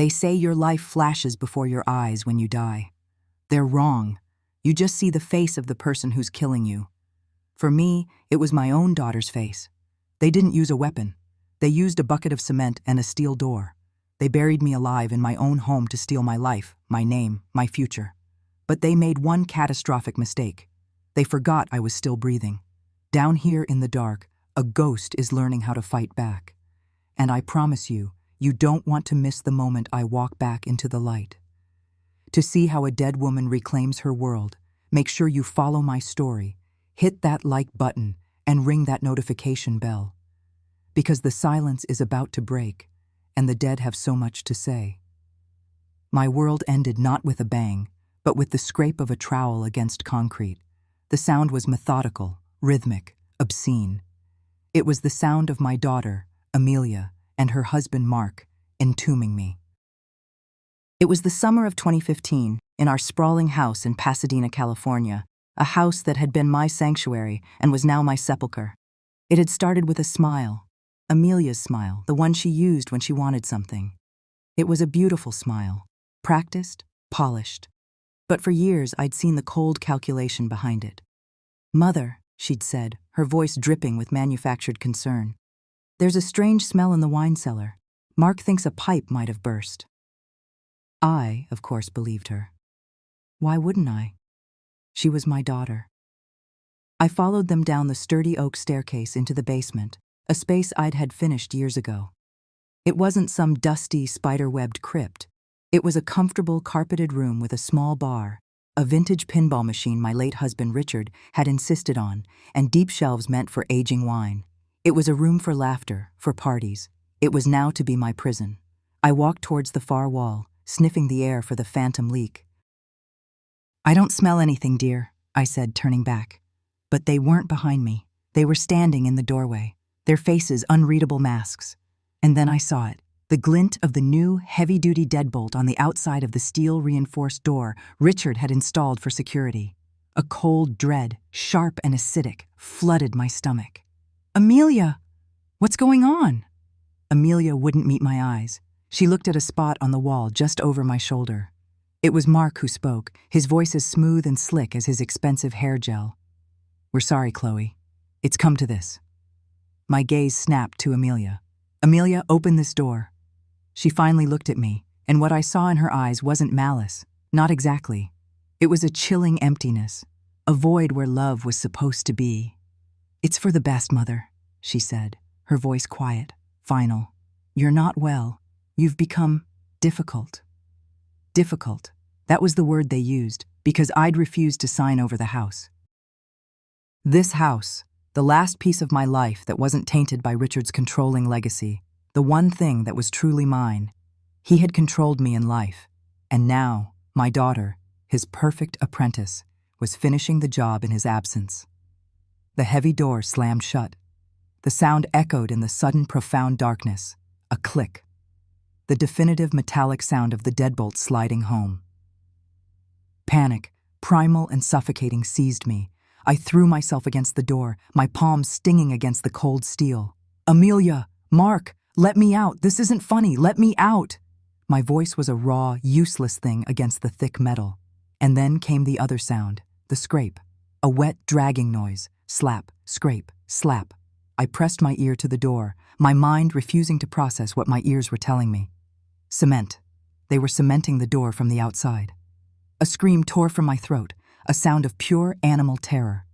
They say your life flashes before your eyes when you die. They're wrong. You just see the face of the person who's killing you. For me, it was my own daughter's face. They didn't use a weapon. They used a bucket of cement and a steel door. They buried me alive in my own home to steal my life, my name, my future. But they made one catastrophic mistake. They forgot I was still breathing. Down here in the dark, a ghost is learning how to fight back. And I promise you, you don't want to miss the moment I walk back into the light. To see how a dead woman reclaims her world, make sure you follow my story, hit that like button, and ring that notification bell. Because the silence is about to break, and the dead have so much to say. My world ended not with a bang, but with the scrape of a trowel against concrete. The sound was methodical, rhythmic, obscene. It was the sound of my daughter, Amelia, and her husband Mark, entombing me. It was the summer of 2015, in our sprawling house in Pasadena, California, a house that had been my sanctuary and was now my sepulcher. It had started with a smile, Amelia's smile, the one she used when she wanted something. It was a beautiful smile, practiced, polished. But for years I'd seen the cold calculation behind it. "Mother," she'd said, her voice dripping with manufactured concern. "There's a strange smell in the wine cellar. Mark thinks a pipe might have burst." I, of course, believed her. Why wouldn't I? She was my daughter. I followed them down the sturdy oak staircase into the basement, a space I'd had finished years ago. It wasn't some dusty, spider-webbed crypt. It was a comfortable, carpeted room with a small bar, a vintage pinball machine my late husband Richard had insisted on, and deep shelves meant for aging wine. It was a room for laughter, for parties. It was now to be my prison. I walked towards the far wall, sniffing the air for the phantom leak. "I don't smell anything, dear," I said, turning back. But they weren't behind me. They were standing in the doorway, their faces unreadable masks. And then I saw it, the glint of the new, heavy-duty deadbolt on the outside of the steel-reinforced door Richard had installed for security. A cold dread, sharp and acidic, flooded my stomach. "Amelia! What's going on?" Amelia wouldn't meet my eyes. She looked at a spot on the wall just over my shoulder. It was Mark who spoke, his voice as smooth and slick as his expensive hair gel. "We're sorry, Chloe. It's come to this." My gaze snapped to Amelia. "Amelia, open this door." She finally looked at me, and what I saw in her eyes wasn't malice. Not exactly. It was a chilling emptiness, a void where love was supposed to be. "It's for the best, Mother," she said, her voice quiet, final. "You're not well. You've become difficult." Difficult. That was the word they used, because I'd refused to sign over the house. This house, the last piece of my life that wasn't tainted by Richard's controlling legacy, the one thing that was truly mine. He had controlled me in life, and now, my daughter, his perfect apprentice, was finishing the job in his absence. The heavy door slammed shut. The sound echoed in the sudden profound darkness, a click. The definitive metallic sound of the deadbolt sliding home. Panic, primal and suffocating, seized me. I threw myself against the door, my palms stinging against the cold steel. "Amelia! Mark! Let me out! This isn't funny! Let me out!" My voice was a raw, useless thing against the thick metal. And then came the other sound, the scrape. A wet, dragging noise. Slap, scrape, slap. I pressed my ear to the door, my mind refusing to process what my ears were telling me. Cement. They were cementing the door from the outside. A scream tore from my throat, a sound of pure animal terror.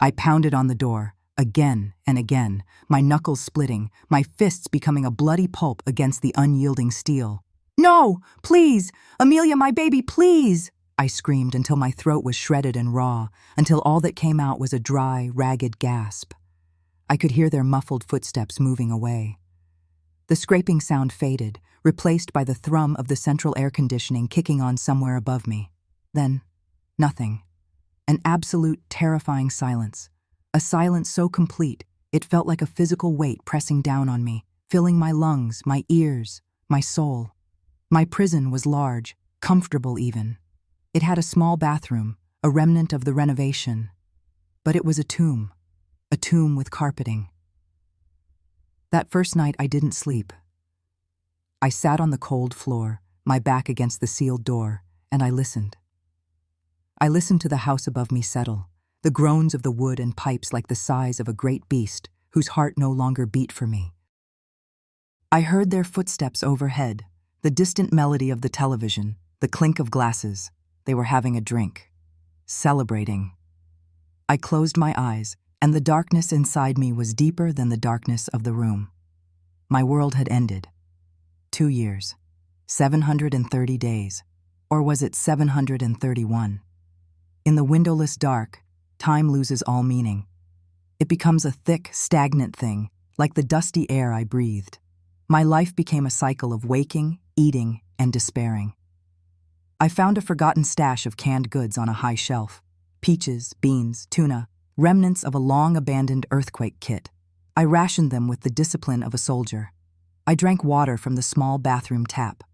I pounded on the door, again and again, my knuckles splitting, my fists becoming a bloody pulp against the unyielding steel. "No! Please! Amelia, my baby, please!" I screamed until my throat was shredded and raw, until all that came out was a dry, ragged gasp. I could hear their muffled footsteps moving away. The scraping sound faded, replaced by the thrum of the central air conditioning kicking on somewhere above me. Then, nothing. An absolute, terrifying silence. A silence so complete, it felt like a physical weight pressing down on me, filling my lungs, my ears, my soul. My prison was large, comfortable even. It had a small bathroom, a remnant of the renovation. But it was a tomb with carpeting. That first night I didn't sleep. I sat on the cold floor, my back against the sealed door, and I listened. I listened to the house above me settle, the groans of the wood and pipes like the sighs of a great beast whose heart no longer beat for me. I heard their footsteps overhead, the distant melody of the television, the clink of glasses. They were having a drink, celebrating. I closed my eyes, and the darkness inside me was deeper than the darkness of the room. My world had ended. 2 years, 730 days, or was it 731? In the windowless dark, time loses all meaning. It becomes a thick, stagnant thing, like the dusty air I breathed. My life became a cycle of waking, eating, and despairing. I found a forgotten stash of canned goods on a high shelf. Peaches, beans, tuna, remnants of a long-abandoned earthquake kit. I rationed them with the discipline of a soldier. I drank water from the small bathroom tap.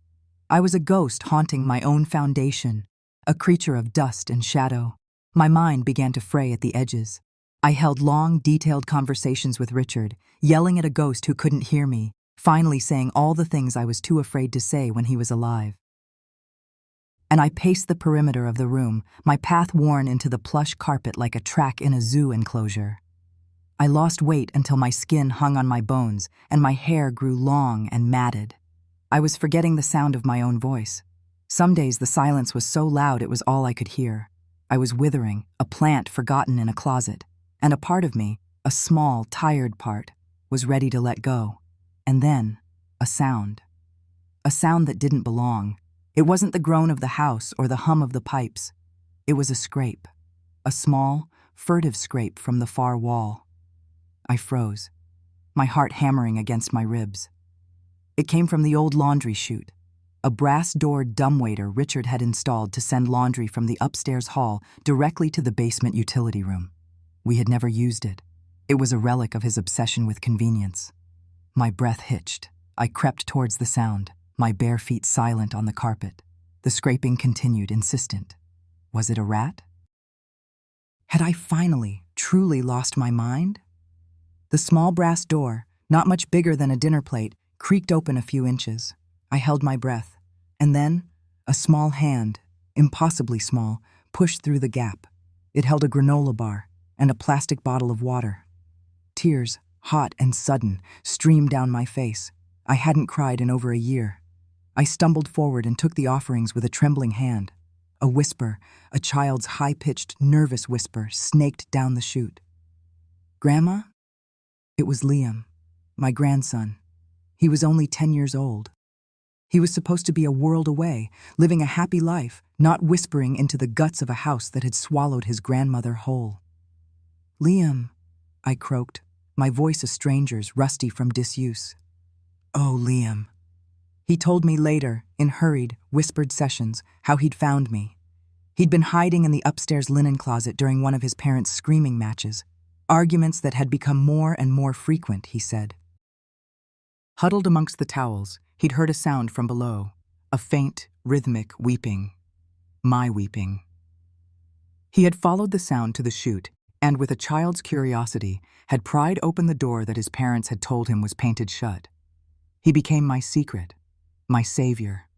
I was a ghost haunting my own foundation, a creature of dust and shadow. My mind began to fray at the edges. I held long, detailed conversations with Richard, yelling at a ghost who couldn't hear me, finally saying all the things I was too afraid to say when he was alive. And I paced the perimeter of the room, my path worn into the plush carpet like a track in a zoo enclosure. I lost weight until my skin hung on my bones and my hair grew long and matted. I was forgetting the sound of my own voice. Some days the silence was so loud it was all I could hear. I was withering, a plant forgotten in a closet, and a part of me, a small, tired part, was ready to let go. And then, a sound. A sound that didn't belong. It wasn't the groan of the house or the hum of the pipes. It was a scrape. A small, furtive scrape from the far wall. I froze, my heart hammering against my ribs. It came from the old laundry chute, a brass-doored dumbwaiter Richard had installed to send laundry from the upstairs hall directly to the basement utility room. We had never used it. It was a relic of his obsession with convenience. My breath hitched. I crept towards the sound, my bare feet silent on the carpet. The scraping continued, insistent. Was it a rat? Had I finally, truly lost my mind? The small brass door, not much bigger than a dinner plate, creaked open a few inches. I held my breath, and then a small hand, impossibly small, pushed through the gap. It held a granola bar and a plastic bottle of water. Tears, hot and sudden, streamed down my face. I hadn't cried in over a year. I stumbled forward and took the offerings with a trembling hand. A whisper, a child's high-pitched, nervous whisper, snaked down the chute. "Grandma?" It was Liam, my grandson. He was only 10 years old. He was supposed to be a world away, living a happy life, not whispering into the guts of a house that had swallowed his grandmother whole. "Liam," I croaked, my voice a stranger's, rusty from disuse. "Oh, Liam." He told me later, in hurried, whispered sessions, how he'd found me. He'd been hiding in the upstairs linen closet during one of his parents' screaming matches, arguments that had become more and more frequent, he said. Huddled amongst the towels, he'd heard a sound from below, a faint, rhythmic weeping. My weeping. He had followed the sound to the chute, and with a child's curiosity, had pried open the door that his parents had told him was painted shut. He became my secret, my savior,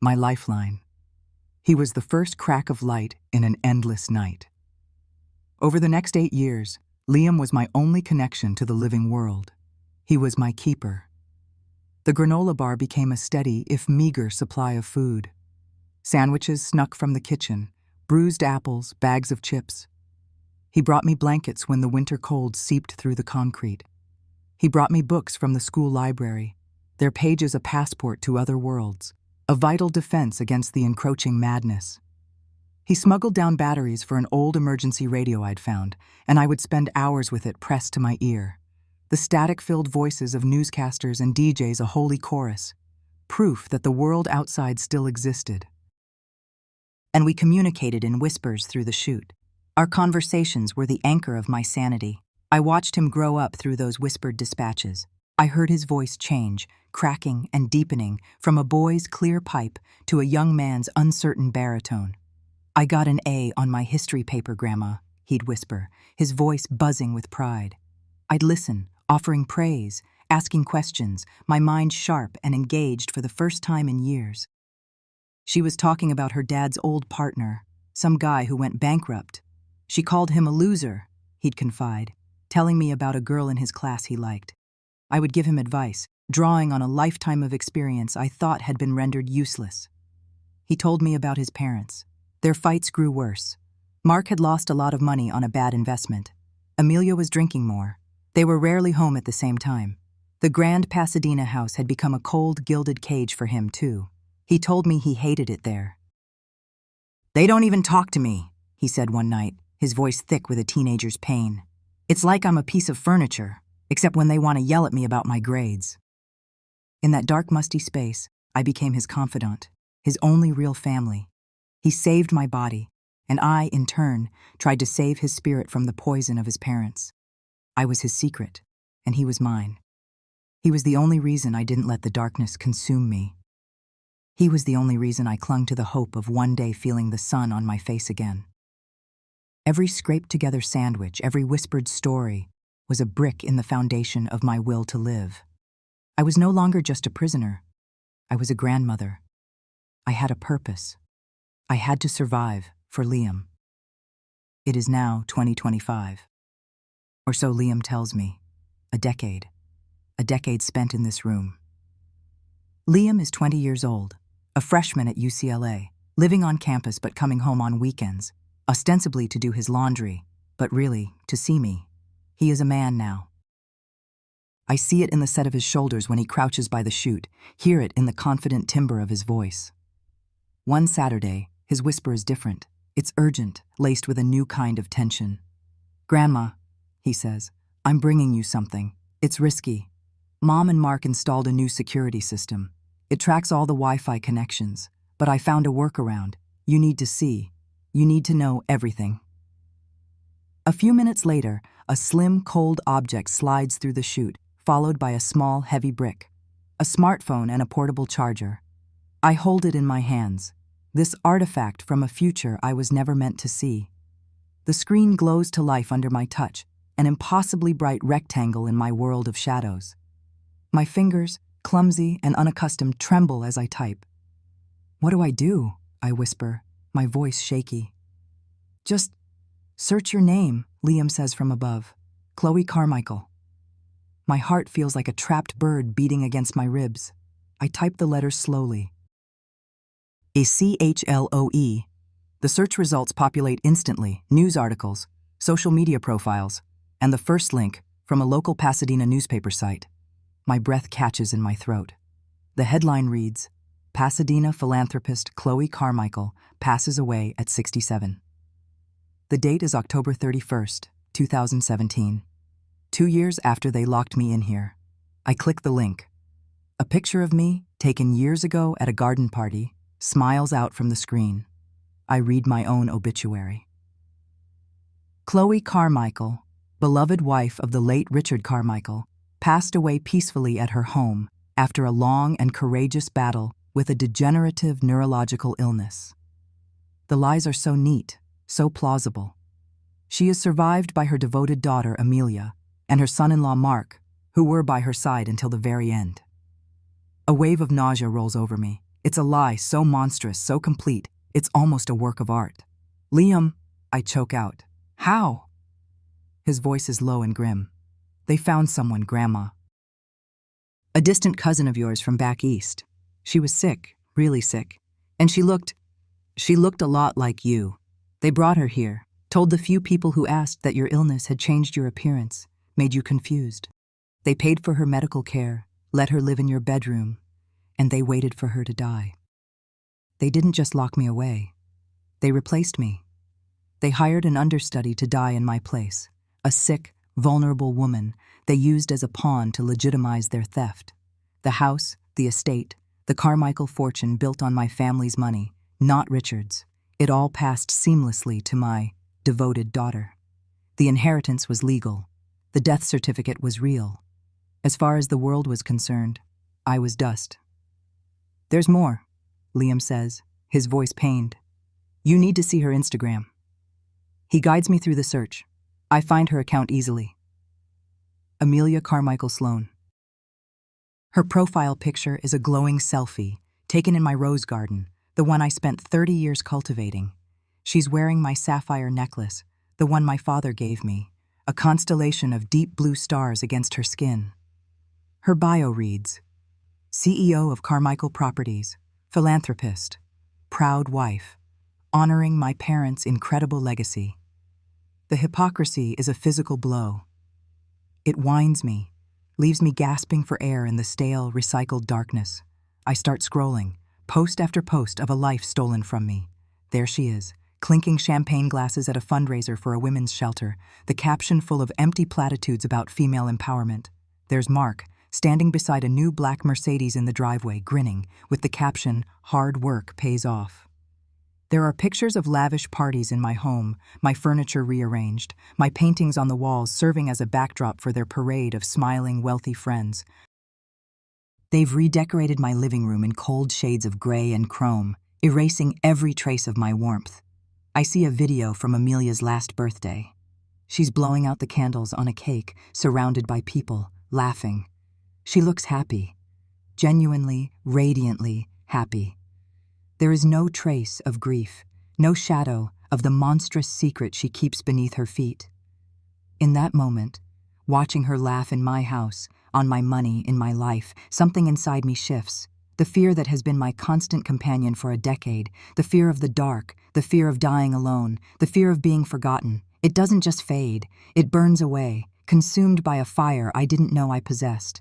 my lifeline. He was the first crack of light in an endless night. Over the next 8 years, Liam was my only connection to the living world. He was my keeper. The granola bar became a steady, if meager, supply of food. Sandwiches snuck from the kitchen, bruised apples, bags of chips. He brought me blankets when the winter cold seeped through the concrete. He brought me books from the school library, their pages a passport to other worlds, a vital defense against the encroaching madness. He smuggled down batteries for an old emergency radio I'd found, and I would spend hours with it pressed to my ear. The static-filled voices of newscasters and DJs a holy chorus, proof that the world outside still existed. And we communicated in whispers through the chute. Our conversations were the anchor of my sanity. I watched him grow up through those whispered dispatches. I heard his voice change, cracking and deepening, from a boy's clear pipe to a young man's uncertain baritone. "I got an A on my history paper, Grandma," he'd whisper, his voice buzzing with pride. I'd listen, offering praise, asking questions, my mind sharp and engaged for the first time in years. She was talking about her dad's old partner, some guy who went bankrupt. She called him a loser, he'd confide, telling me about a girl in his class he liked. I would give him advice, drawing on a lifetime of experience I thought had been rendered useless. He told me about his parents. Their fights grew worse. Mark had lost a lot of money on a bad investment. Amelia was drinking more. They were rarely home at the same time. The grand Pasadena house had become a cold, gilded cage for him, too. He told me he hated it there. "They don't even talk to me," he said one night, his voice thick with a teenager's pain. "It's like I'm a piece of furniture, except when they want to yell at me about my grades." In that dark, musty space, I became his confidant, his only real family. He saved my body, and I, in turn, tried to save his spirit from the poison of his parents. I was his secret, and he was mine. He was the only reason I didn't let the darkness consume me. He was the only reason I clung to the hope of one day feeling the sun on my face again. Every scraped-together sandwich, every whispered story, was a brick in the foundation of my will to live. I was no longer just a prisoner. I was a grandmother. I had a purpose. I had to survive for Liam. It is now 2025. Or so Liam tells me. A decade. A decade spent in this room. Liam is 20 years old, a freshman at UCLA, living on campus but coming home on weekends, ostensibly to do his laundry, but really to see me. He is a man now. I see it in the set of his shoulders when he crouches by the chute, hear it in the confident timbre of his voice. One Saturday, his whisper is different. It's urgent, laced with a new kind of tension. "Grandma," he says, "I'm bringing you something. It's risky. Mom and Mark installed a new security system. It tracks all the Wi-Fi connections, but I found a workaround. You need to see. You need to know everything." A few minutes later, a slim, cold object slides through the chute, followed by a small, heavy brick, a smartphone and a portable charger. I hold it in my hands, this artifact from a future I was never meant to see. The screen glows to life under my touch, an impossibly bright rectangle in my world of shadows. My fingers, clumsy and unaccustomed, tremble as I type. "What do I do?" I whisper, my voice shaky. "Just search your name," Liam says from above. "Chloe Carmichael." My heart feels like a trapped bird beating against my ribs. I type the letters slowly. CHLOE. The search results populate instantly, news articles, social media profiles, and the first link from a local Pasadena newspaper site. My breath catches in my throat. The headline reads, "Pasadena philanthropist Chloe Carmichael passes away at 67. The date is October 31st, 2017. 2 years after they locked me in here. I click the link. A picture of me, taken years ago at a garden party, smiles out from the screen. I read my own obituary. Chloe Carmichael, beloved wife of the late Richard Carmichael, passed away peacefully at her home after a long and courageous battle with a degenerative neurological illness. The lies are so neat, so plausible. She is survived by her devoted daughter, Amelia, and her son-in-law, Mark, who were by her side until the very end. A wave of nausea rolls over me. It's a lie so monstrous, so complete, it's almost a work of art. "Liam," I choke out. "How?" His voice is low and grim. "They found someone, Grandma. A distant cousin of yours from back east. She was sick, really sick, and she looked a lot like you. They brought her here, told the few people who asked that your illness had changed your appearance, made you confused. They paid for her medical care, let her live in your bedroom, and they waited for her to die. They didn't just lock me away. They replaced me. They hired an understudy to die in my place, a sick, vulnerable woman they used as a pawn to legitimize their theft. The house, the estate, the Carmichael fortune built on my family's money, not Richard's. It all passed seamlessly to my devoted daughter. The inheritance was legal. The death certificate was real. As far as the world was concerned, I was dust. "There's more," Liam says, his voice pained. "You need to see her Instagram." He guides me through the search. I find her account easily. Amelia Carmichael Sloan. Her profile picture is a glowing selfie, taken in my rose garden, the one I spent 30 years cultivating. She's wearing my sapphire necklace, the one my father gave me, a constellation of deep blue stars against her skin. Her bio reads, CEO of Carmichael Properties, philanthropist, proud wife, honoring my parents' incredible legacy. The hypocrisy is a physical blow. It winds me, leaves me gasping for air in the stale, recycled darkness. I start scrolling, post after post of a life stolen from me. There she is, clinking champagne glasses at a fundraiser for a women's shelter, the caption full of empty platitudes about female empowerment. There's Mark, standing beside a new black Mercedes in the driveway, grinning, with the caption, "Hard work pays off." There are pictures of lavish parties in my home, my furniture rearranged, my paintings on the walls serving as a backdrop for their parade of smiling, wealthy friends. They've redecorated my living room in cold shades of gray and chrome, erasing every trace of my warmth. I see a video from Amelia's last birthday. She's blowing out the candles on a cake, surrounded by people, laughing. She looks happy, genuinely, radiantly happy. There is no trace of grief, no shadow of the monstrous secret she keeps beneath her feet. In that moment, watching her laugh in my house, on my money, in my life, something inside me shifts. The fear that has been my constant companion for a decade, the fear of the dark, the fear of dying alone, the fear of being forgotten. It doesn't just fade, it burns away, consumed by a fire I didn't know I possessed.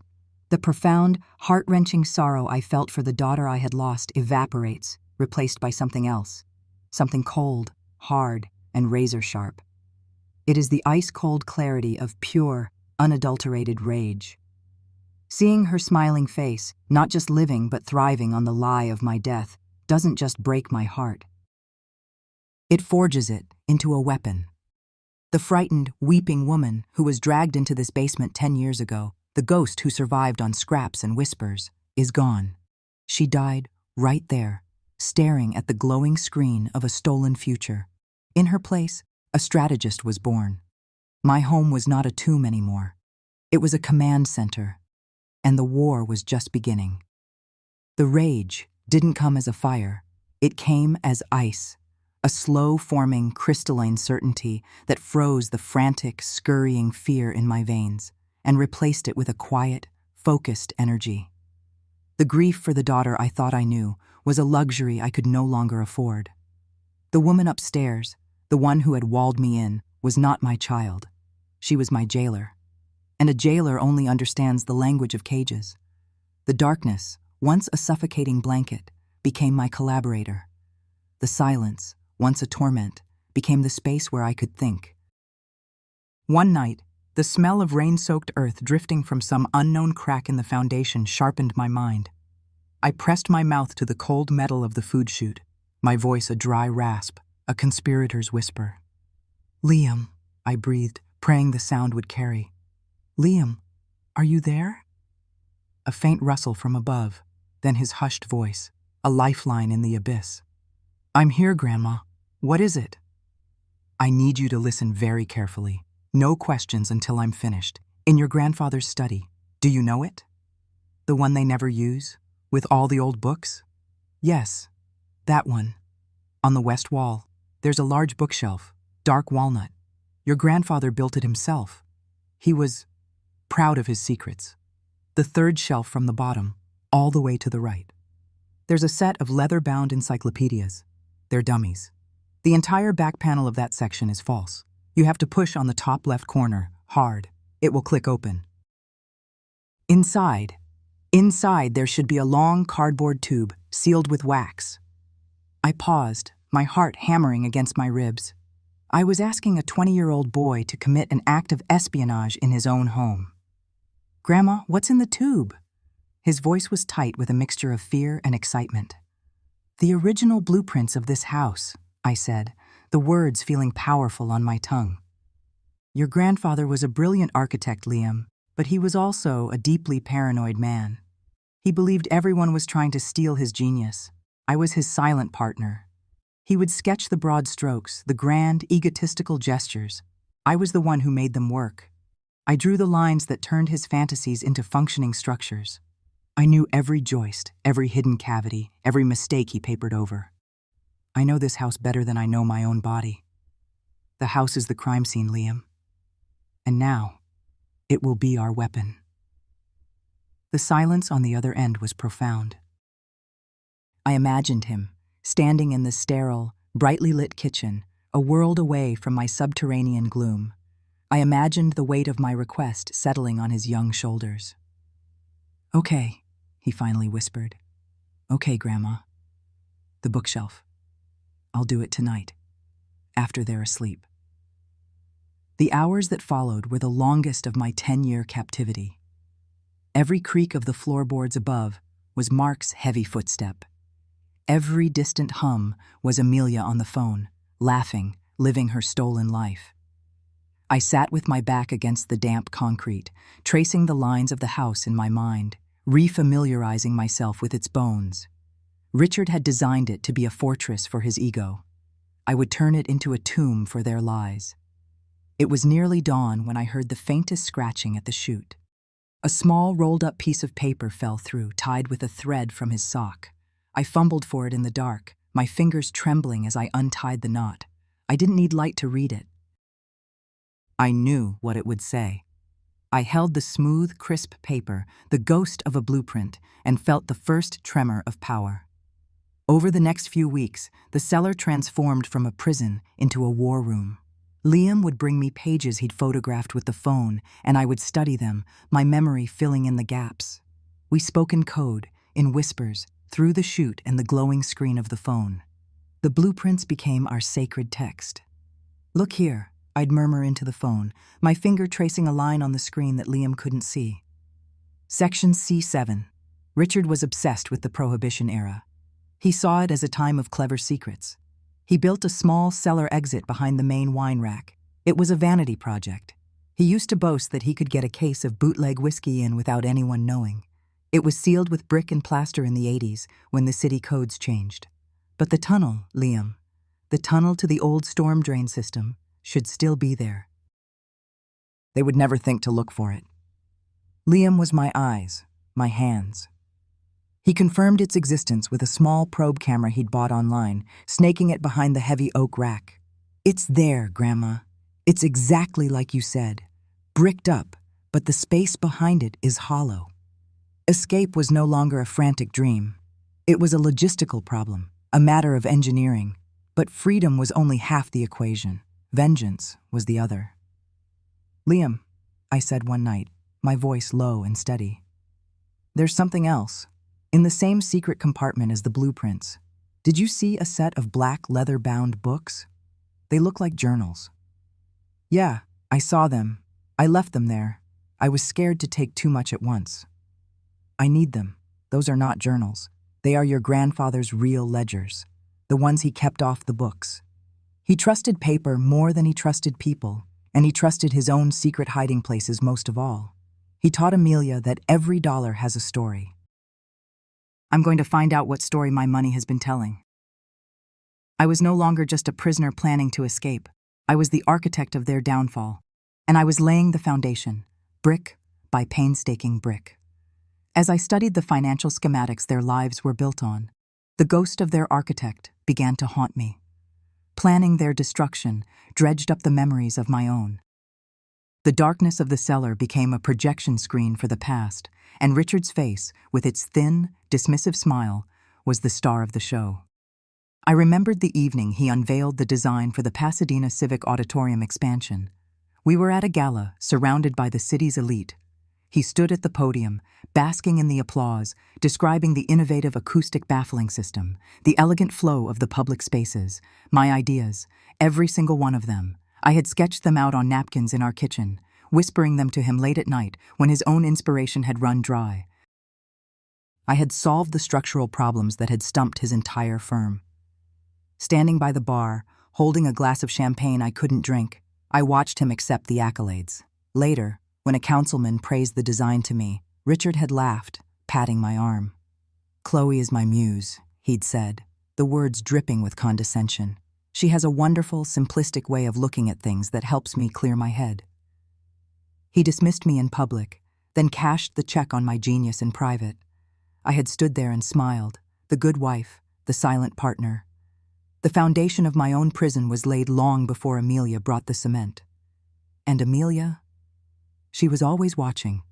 The profound, heart-wrenching sorrow I felt for the daughter I had lost evaporates, replaced by something else, something cold, hard, and razor-sharp. It is the ice-cold clarity of pure, unadulterated rage. Seeing her smiling face, not just living but thriving on the lie of my death, doesn't just break my heart. It forges it into a weapon. The frightened, weeping woman who was dragged into this basement 10 years ago, the ghost who survived on scraps and whispers, is gone. She died right there, staring at the glowing screen of a stolen future. In her place, a strategist was born. My home was not a tomb anymore. It was a command center, and the war was just beginning. The rage didn't come as a fire. It came as ice, a slow-forming, crystalline certainty that froze the frantic, scurrying fear in my veins and replaced it with a quiet, focused energy. The grief for the daughter I thought I knew was a luxury I could no longer afford. The woman upstairs, the one who had walled me in, was not my child. She was my jailer. And a jailer only understands the language of cages. The darkness, once a suffocating blanket, became my collaborator. The silence, once a torment, became the space where I could think. One night, the smell of rain-soaked earth drifting from some unknown crack in the foundation sharpened my mind. I pressed my mouth to the cold metal of the food chute, my voice a dry rasp, a conspirator's whisper. "Liam," I breathed, praying the sound would carry. "Liam, are you there?" A faint rustle from above, then his hushed voice, a lifeline in the abyss. "I'm here, Grandma. What is it?" "I need you to listen very carefully. No questions until I'm finished. In your grandfather's study. Do you know it? The one they never use, with all the old books?" "Yes, that one. On the west wall, there's a large bookshelf, dark walnut. Your grandfather built it himself. He was proud of his secrets. The third shelf from the bottom, all the way to the right. There's a set of leather-bound encyclopedias. They're dummies. The entire back panel of that section is false. You have to push on the top left corner, hard. It will click open. Inside there should be a long cardboard tube sealed with wax. I paused, my heart hammering against my ribs. I was asking a 20-year-old boy to commit an act of espionage in his own home. "Grandma, what's in the tube?" His voice was tight with a mixture of fear and excitement. "The original blueprints of this house," I said, the words feeling powerful on my tongue. "Your grandfather was a brilliant architect, Liam, but he was also a deeply paranoid man. He believed everyone was trying to steal his genius. I was his silent partner. He would sketch the broad strokes, the grand, egotistical gestures. I was the one who made them work. I drew the lines that turned his fantasies into functioning structures. I knew every joist, every hidden cavity, every mistake he papered over. I know this house better than I know my own body. The house is the crime scene, Liam. And now, it will be our weapon. The silence on the other end was profound. I imagined him, standing in the sterile, brightly lit kitchen, a world away from my subterranean gloom. I imagined the weight of my request settling on his young shoulders. "Okay," he finally whispered. "Okay, Grandma. The bookshelf. I'll do it tonight, after they're asleep." The hours that followed were the longest of my 10-year captivity. Every creak of the floorboards above was Mark's heavy footstep. Every distant hum was Amelia on the phone, laughing, living her stolen life. I sat with my back against the damp concrete, tracing the lines of the house in my mind, refamiliarizing myself with its bones. Richard had designed it to be a fortress for his ego. I would turn it into a tomb for their lies. It was nearly dawn when I heard the faintest scratching at the chute. A small rolled-up piece of paper fell through, tied with a thread from his sock. I fumbled for it in the dark, my fingers trembling as I untied the knot. I didn't need light to read it. I knew what it would say. I held the smooth, crisp paper, the ghost of a blueprint, and felt the first tremor of power. Over the next few weeks, the cellar transformed from a prison into a war room. Liam would bring me pages he'd photographed with the phone, and I would study them, my memory filling in the gaps. We spoke in code, in whispers, through the chute and the glowing screen of the phone. The blueprints became our sacred text. "Look here," I'd murmur into the phone, my finger tracing a line on the screen that Liam couldn't see. Section C7. Richard was obsessed with the Prohibition era. He saw it as a time of clever secrets. He built a small cellar exit behind the main wine rack. It was a vanity project. He used to boast that he could get a case of bootleg whiskey in without anyone knowing. It was sealed with brick and plaster in the 80s when the city codes changed. But the tunnel, Liam, the tunnel to the old storm drain system, should still be there. They would never think to look for it. Liam was my eyes, my hands. He confirmed its existence with a small probe camera he'd bought online, snaking it behind the heavy oak rack. "It's there, Grandma. It's exactly like you said. Bricked up, but the space behind it is hollow." Escape was no longer a frantic dream. It was a logistical problem, a matter of engineering. But freedom was only half the equation. Vengeance was the other. "Liam," I said one night, my voice low and steady. "There's something else. In the same secret compartment as the blueprints, did you see a set of black leather-bound books? They look like journals." "Yeah, I saw them. I left them there. I was scared to take too much at once." "I need them. Those are not journals. They are your grandfather's real ledgers, the ones he kept off the books. He trusted paper more than he trusted people, and he trusted his own secret hiding places most of all. He taught Amelia that every dollar has a story. I'm going to find out what story my money has been telling." I was no longer just a prisoner planning to escape. I was the architect of their downfall, and I was laying the foundation, brick by painstaking brick. As I studied the financial schematics their lives were built on, the ghost of their architect began to haunt me. Planning their destruction dredged up the memories of my own. The darkness of the cellar became a projection screen for the past, and Richard's face, with its thin, dismissive smile, was the star of the show. I remembered the evening he unveiled the design for the Pasadena Civic Auditorium expansion. We were at a gala, surrounded by the city's elite. He stood at the podium, basking in the applause, describing the innovative acoustic baffling system, the elegant flow of the public spaces, my ideas, every single one of them. I had sketched them out on napkins in our kitchen, whispering them to him late at night when his own inspiration had run dry. I had solved the structural problems that had stumped his entire firm. Standing by the bar, holding a glass of champagne I couldn't drink, I watched him accept the accolades. Later, when a councilman praised the design to me, Richard had laughed, patting my arm. "Chloe is my muse," he'd said, the words dripping with condescension. "She has a wonderful, simplistic way of looking at things that helps me clear my head." He dismissed me in public, then cashed the check on my genius in private. I had stood there and smiled, the good wife, the silent partner. The foundation of my own prison was laid long before Amelia brought the cement. And Amelia? She was always watching.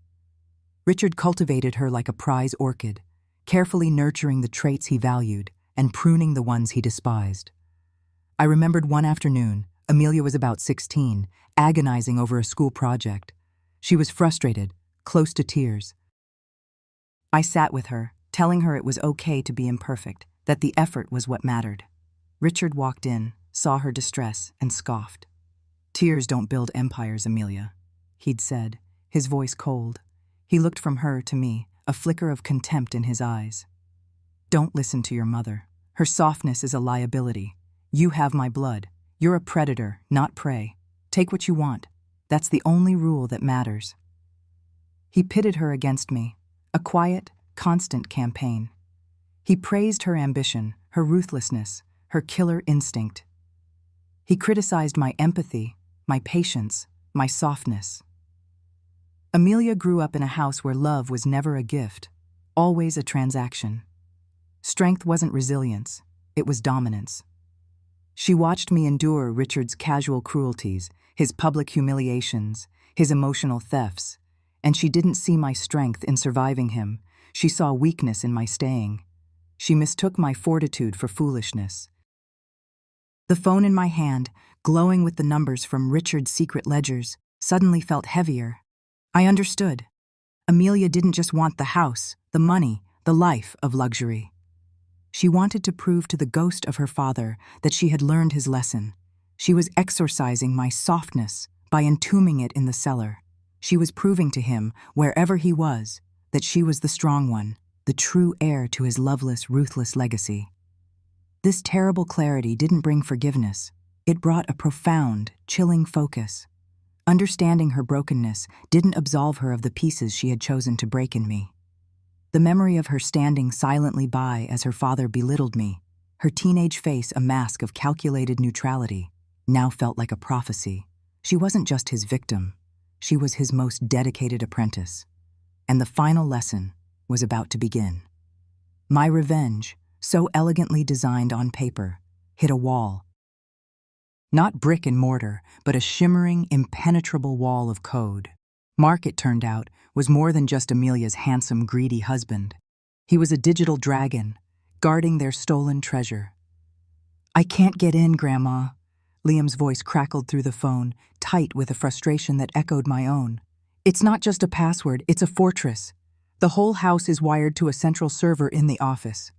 Richard cultivated her like a prize orchid, carefully nurturing the traits he valued and pruning the ones he despised. I remembered one afternoon, Amelia was about 16, agonizing over a school project. She was frustrated, close to tears. I sat with her, telling her it was okay to be imperfect, that the effort was what mattered. Richard walked in, saw her distress, and scoffed. "Tears don't build empires, Amelia," he'd said, his voice cold. He looked from her to me, a flicker of contempt in his eyes. "Don't listen to your mother. Her softness is a liability. You have my blood. You're a predator, not prey. Take what you want. That's the only rule that matters." He pitted her against me, a quiet, constant campaign. He praised her ambition, her ruthlessness, her killer instinct. He criticized my empathy, my patience, my softness. Amelia grew up in a house where love was never a gift, always a transaction. Strength wasn't resilience, it was dominance. She watched me endure Richard's casual cruelties, his public humiliations, his emotional thefts, and she didn't see my strength in surviving him. She saw weakness in my staying. She mistook my fortitude for foolishness. The phone in my hand, glowing with the numbers from Richard's secret ledgers, suddenly felt heavier. I understood. Amelia didn't just want the house, the money, the life of luxury. She wanted to prove to the ghost of her father that she had learned his lesson. She was exorcising my softness by entombing it in the cellar. She was proving to him, wherever he was, that she was the strong one, the true heir to his loveless, ruthless legacy. This terrible clarity didn't bring forgiveness. It brought a profound, chilling focus. Understanding her brokenness didn't absolve her of the pieces she had chosen to break in me. The memory of her standing silently by as her father belittled me, her teenage face a mask of calculated neutrality, now felt like a prophecy. She wasn't just his victim. She was his most dedicated apprentice. And the final lesson was about to begin. My revenge, so elegantly designed on paper, hit a wall. Not brick and mortar, but a shimmering, impenetrable wall of code. Mark, it turned out, was more than just Amelia's handsome, greedy husband. He was a digital dragon, guarding their stolen treasure. "I can't get in, Grandma." Liam's voice crackled through the phone, tight with a frustration that echoed my own. "It's not just a password, it's a fortress. The whole house is wired to a central server in the office.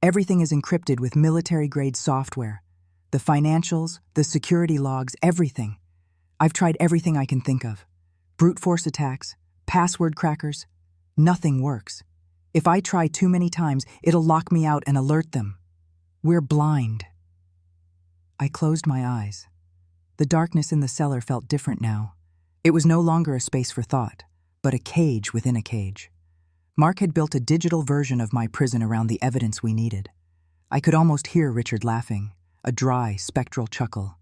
Everything is encrypted with military-grade software. The financials, the security logs, everything. I've tried everything I can think of. Brute force attacks, password crackers. Nothing works. If I try too many times, it'll lock me out and alert them. We're blind." I closed my eyes. The darkness in the cellar felt different now. It was no longer a space for thought, but a cage within a cage. Mark had built a digital version of my prison around the evidence we needed. I could almost hear Richard laughing, a dry, spectral chuckle.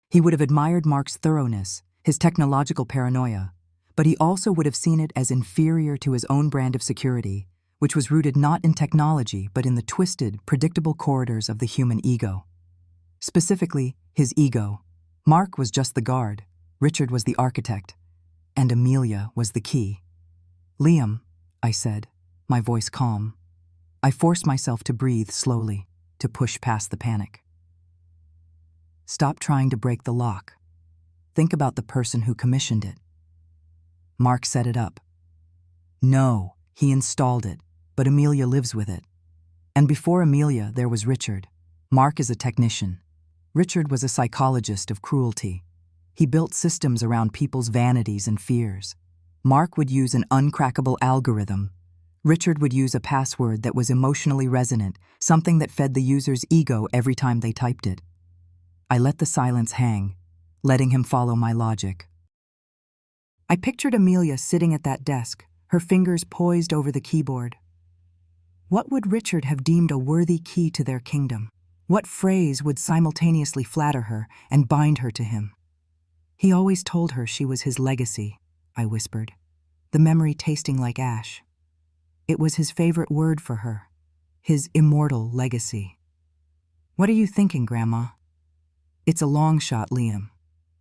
He would have admired Mark's thoroughness, his technological paranoia, but he also would have seen it as inferior to his own brand of security, which was rooted not in technology but in the twisted, predictable corridors of the human ego. Specifically, his ego. Mark was just the guard, Richard was the architect, and Amelia was the key. "Liam," I said, my voice calm. I forced myself to breathe slowly, to push past the panic. "Stop trying to break the lock. Think about the person who commissioned it." Mark set it up. "No, he installed it, but Amelia lives with it. And before Amelia, there was Richard. Mark is a technician. Richard was a psychologist of cruelty. He built systems around people's vanities and fears. Mark would use an uncrackable algorithm. Richard would use a password that was emotionally resonant, something that fed the user's ego every time they typed it." I let the silence hang, letting him follow my logic. I pictured Amelia sitting at that desk, her fingers poised over the keyboard. What would Richard have deemed a worthy key to their kingdom? What phrase would simultaneously flatter her and bind her to him? "He always told her she was his legacy," I whispered, the memory tasting like ash. It was his favorite word for her, his immortal legacy. "What are you thinking, Grandma?" "It's a long shot, Liam.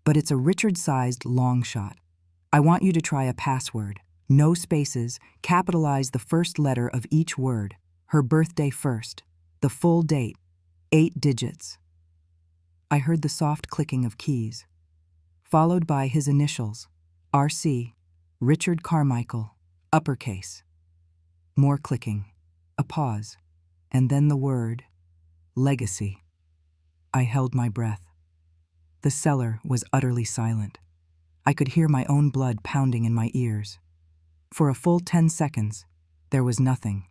But it's a Richard-sized long shot. I want you to try a password. No spaces, capitalize the first letter of each word, her birthday first, the full date, 8 digits." I heard the soft clicking of keys, followed by his initials, RC, Richard Carmichael, uppercase. More clicking, a pause, and then the word, legacy. I held my breath. The cellar was utterly silent. I could hear my own blood pounding in my ears. For a full 10 seconds, there was nothing.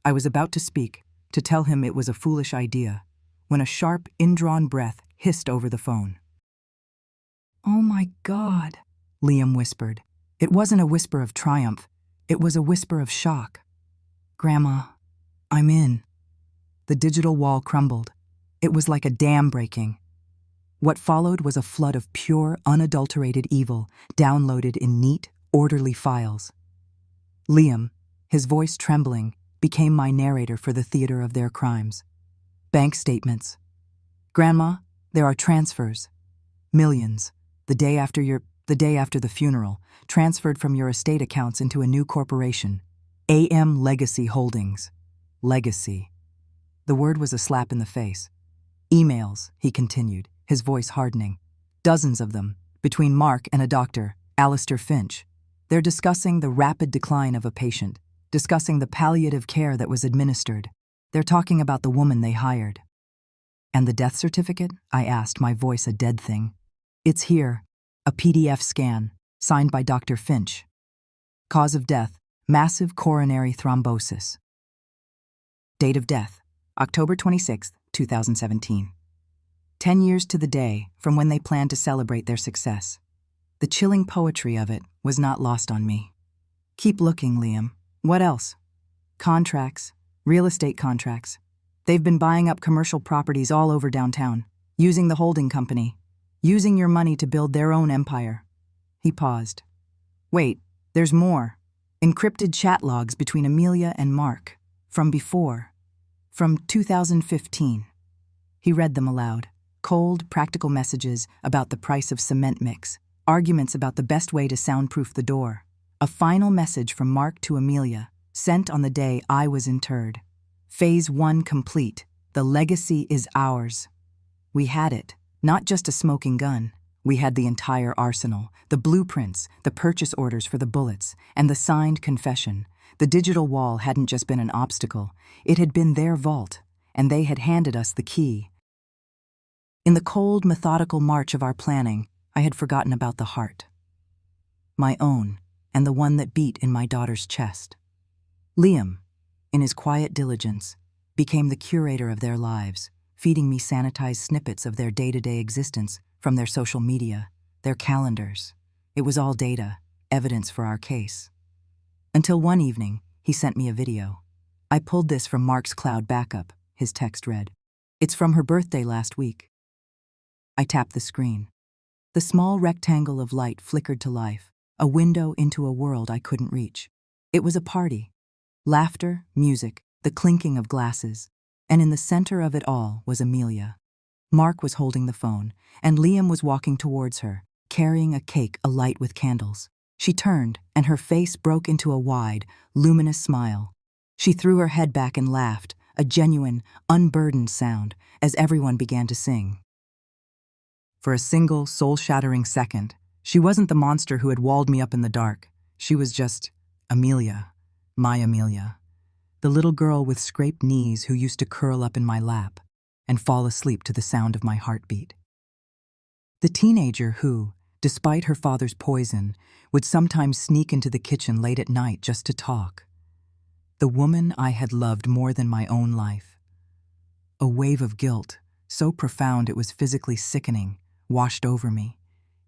I was about to speak, to tell him it was a foolish idea, when a sharp, indrawn breath hissed over the phone. "Oh my God," Liam whispered. It wasn't a whisper of triumph. It was a whisper of shock. "Grandma, I'm in." The digital wall crumbled. It was like a dam breaking. What followed was a flood of pure, unadulterated evil, downloaded in neat, orderly files. Liam, his voice trembling, became my narrator for the theater of their crimes. Bank statements. "Grandma, there are transfers. Millions. The day after the funeral, transferred from your estate accounts into a new corporation. AM Legacy Holdings." Legacy. The word was a slap in the face. "Emails," he continued, his voice hardening. "Dozens of them, between Mark and a doctor, Alistair Finch. They're discussing the rapid decline of a patient, discussing the palliative care that was administered. They're talking about the woman they hired." "And the death certificate?" I asked, my voice a dead thing. "It's here, a PDF scan, signed by Dr. Finch. Cause of death, massive coronary thrombosis. Date of death, October 26, 2017. 10 years to the day from when they planned to celebrate their success. The chilling poetry of it was not lost on me. Keep looking, Liam. What else? Contracts, real estate contracts. They've been buying up commercial properties all over downtown, using the holding company, using your money to build their own empire." He paused. "Wait, there's more. Encrypted chat logs between Amelia and Mark. From before. From 2015. He read them aloud. Cold, practical messages about the price of cement mix. Arguments about the best way to soundproof the door. A final message from Mark to Amelia, sent on the day I was interred. Phase 1 complete. The legacy is ours. We had it. Not just a smoking gun. We had the entire arsenal, the blueprints, the purchase orders for the bullets, and the signed confession. The digital wall hadn't just been an obstacle. It had been their vault, and they had handed us the key. In the cold, methodical march of our planning, I had forgotten about the heart. My own, and the one that beat in my daughter's chest. Liam, in his quiet diligence, became the curator of their lives, feeding me sanitized snippets of their day-to-day existence from their social media, their calendars. It was all data, evidence for our case. Until one evening, he sent me a video. I pulled this from Mark's cloud backup, his text read. "It's from her birthday last week." I tapped the screen. The small rectangle of light flickered to life, a window into a world I couldn't reach. It was a party. Laughter, music, the clinking of glasses, and in the center of it all was Amelia. Mark was holding the phone, and Liam was walking towards her, carrying a cake alight with candles. She turned, and her face broke into a wide, luminous smile. She threw her head back and laughed, a genuine, unburdened sound, as everyone began to sing. For a single, soul-shattering second, she wasn't the monster who had walled me up in the dark. She was just Amelia, my Amelia, the little girl with scraped knees who used to curl up in my lap and fall asleep to the sound of my heartbeat. The teenager who, despite her father's poison, would sometimes sneak into the kitchen late at night just to talk. The woman I had loved more than my own life. A wave of guilt, so profound it was physically sickening, washed over me.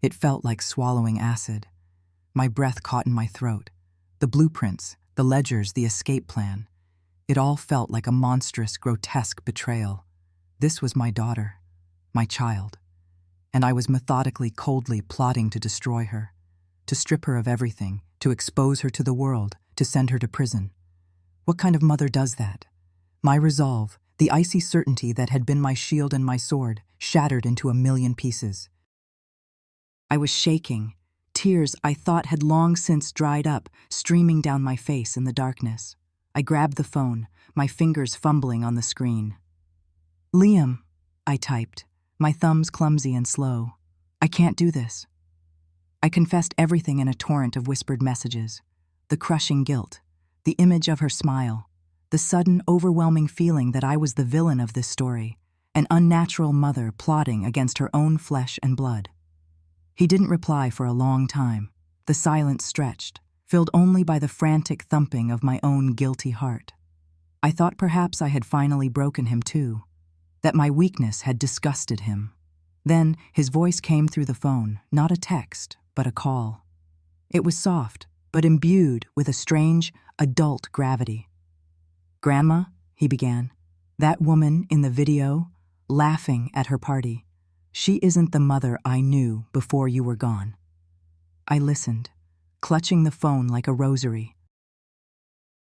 It felt like swallowing acid. My breath caught in my throat. The blueprints, the ledgers, the escape plan. It all felt like a monstrous, grotesque betrayal. This was my daughter, my child, and I was methodically, coldly plotting to destroy her, to strip her of everything, to expose her to the world, to send her to prison. What kind of mother does that? My resolve, the icy certainty that had been my shield and my sword, shattered into a million pieces. I was shaking, tears I thought had long since dried up, streaming down my face in the darkness. I grabbed the phone, my fingers fumbling on the screen. "Liam," I typed, my thumbs clumsy and slow. "I can't do this." I confessed everything in a torrent of whispered messages. The crushing guilt, the image of her smile, the sudden, overwhelming feeling that I was the villain of this story, an unnatural mother plotting against her own flesh and blood. He didn't reply for a long time. The silence stretched, filled only by the frantic thumping of my own guilty heart. I thought perhaps I had finally broken him too, that my weakness had disgusted him. Then his voice came through the phone, not a text, but a call. It was soft, but imbued with a strange, adult gravity. "Grandma," he began, "that woman in the video, laughing at her party, she isn't the mother I knew before you were gone." I listened, clutching the phone like a rosary.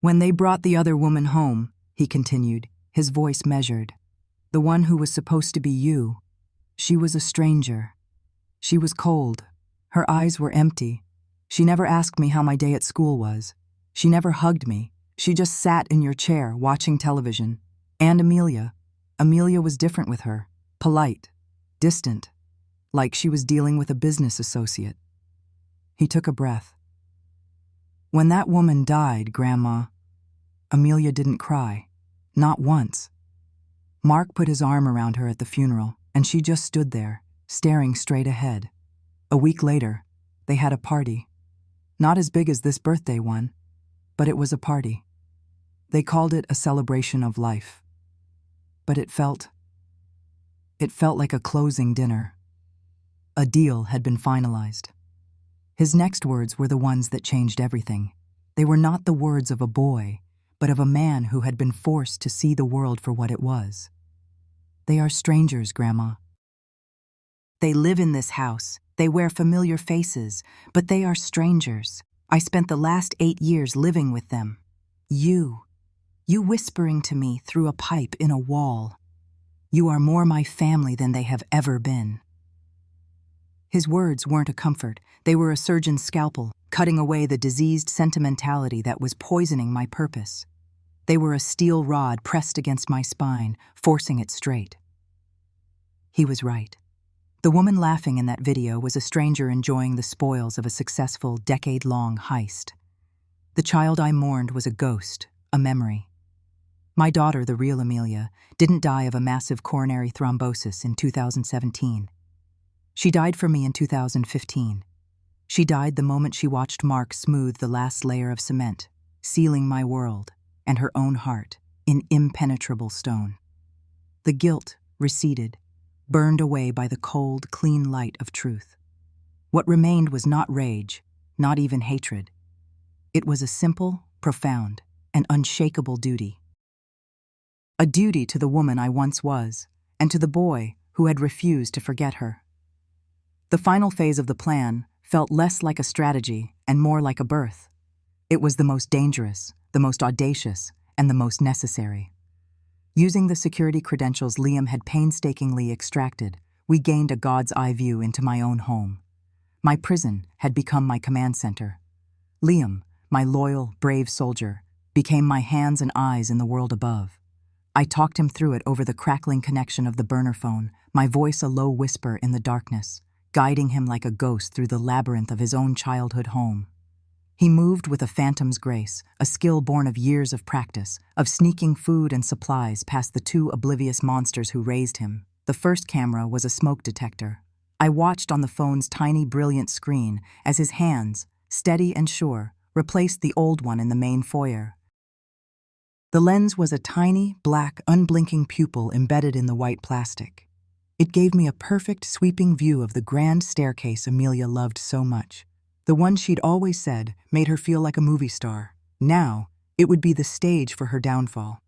"When they brought the other woman home," he continued, his voice measured, "the one who was supposed to be you, she was a stranger. She was cold. Her eyes were empty. She never asked me how my day at school was. She never hugged me. She just sat in your chair watching television. And Amelia. Amelia was different with her. Polite. Distant. Like she was dealing with a business associate." He took a breath. "When that woman died, Grandma, Amelia didn't cry. Not once. Mark put his arm around her at the funeral, and she just stood there, staring straight ahead. A week later, they had a party. Not as big as this birthday one, but it was a party. They called it a celebration of life. But it felt like a closing dinner. A deal had been finalized." His next words were the ones that changed everything. They were not the words of a boy, but of a man who had been forced to see the world for what it was. "They are strangers, Grandma. They live in this house. They wear familiar faces, but they are strangers. I spent the last 8 years living with them. You whispering to me through a pipe in a wall. You are more my family than they have ever been." His words weren't a comfort. They were a surgeon's scalpel, cutting away the diseased sentimentality that was poisoning my purpose. They were a steel rod pressed against my spine, forcing it straight. He was right. The woman laughing in that video was a stranger enjoying the spoils of a successful, decade-long heist. The child I mourned was a ghost, a memory. My daughter, the real Amelia, didn't die of a massive coronary thrombosis in 2017. She died for me in 2015. She died the moment she watched Mark smooth the last layer of cement, sealing my world and her own heart in impenetrable stone. The guilt receded, burned away by the cold, clean light of truth. What remained was not rage, not even hatred. It was a simple, profound, and unshakable duty. A duty to the woman I once was, and to the boy who had refused to forget her. The final phase of the plan felt less like a strategy and more like a birth. It was the most dangerous, the most audacious, and the most necessary. Using the security credentials Liam had painstakingly extracted, we gained a God's eye view into my own home. My prison had become my command center. Liam, my loyal, brave soldier, became my hands and eyes in the world above. I talked him through it over the crackling connection of the burner phone, my voice a low whisper in the darkness, guiding him like a ghost through the labyrinth of his own childhood home. He moved with a phantom's grace, a skill born of years of practice, of sneaking food and supplies past the 2 oblivious monsters who raised him. The first camera was a smoke detector. I watched on the phone's tiny, brilliant screen as his hands, steady and sure, replaced the old one in the main foyer. The lens was a tiny, black, unblinking pupil embedded in the white plastic. It gave me a perfect, sweeping view of the grand staircase Amelia loved so much. The one she'd always said made her feel like a movie star. Now, it would be the stage for her downfall.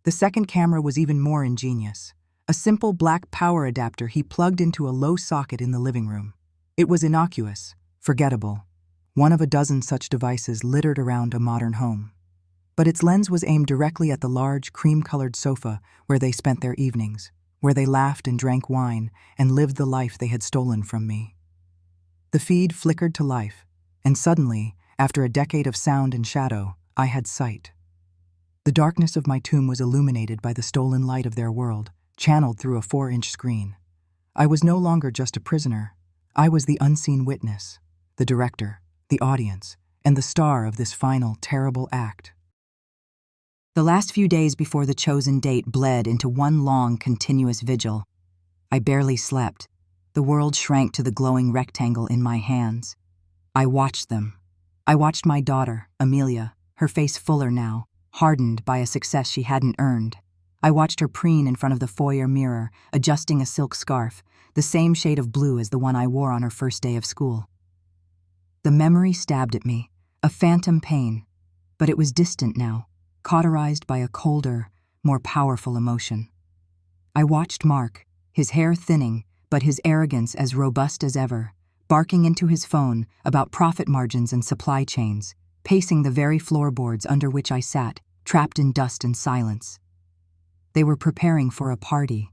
The second camera was even more ingenious. A simple black power adapter he plugged into a low socket in the living room. It was innocuous, forgettable, one of a dozen such devices littered around a modern home. but its lens was aimed directly at the large, cream-colored sofa where they spent their evenings, where they laughed and drank wine and lived the life they had stolen from me. The feed flickered to life, and suddenly, after a decade of sound and shadow, I had sight. The darkness of my tomb was illuminated by the stolen light of their world, channeled through a 4-inch screen. I was no longer just a prisoner. I was the unseen witness, the director, the audience, and the star of this final, terrible act. The last few days before the chosen date bled into one long, continuous vigil. I barely slept. The world shrank to the glowing rectangle in my hands. I watched them. I watched my daughter, Amelia, her face fuller now, hardened by a success she hadn't earned. I watched her preen in front of the foyer mirror, adjusting a silk scarf, the same shade of blue as the one I wore on her first day of school. The memory stabbed at me, a phantom pain, but it was distant now, cauterized by a colder, more powerful emotion. I watched Mark, his hair thinning, but his arrogance as robust as ever, barking into his phone about profit margins and supply chains, pacing the very floorboards under which I sat, trapped in dust and silence. They were preparing for a party.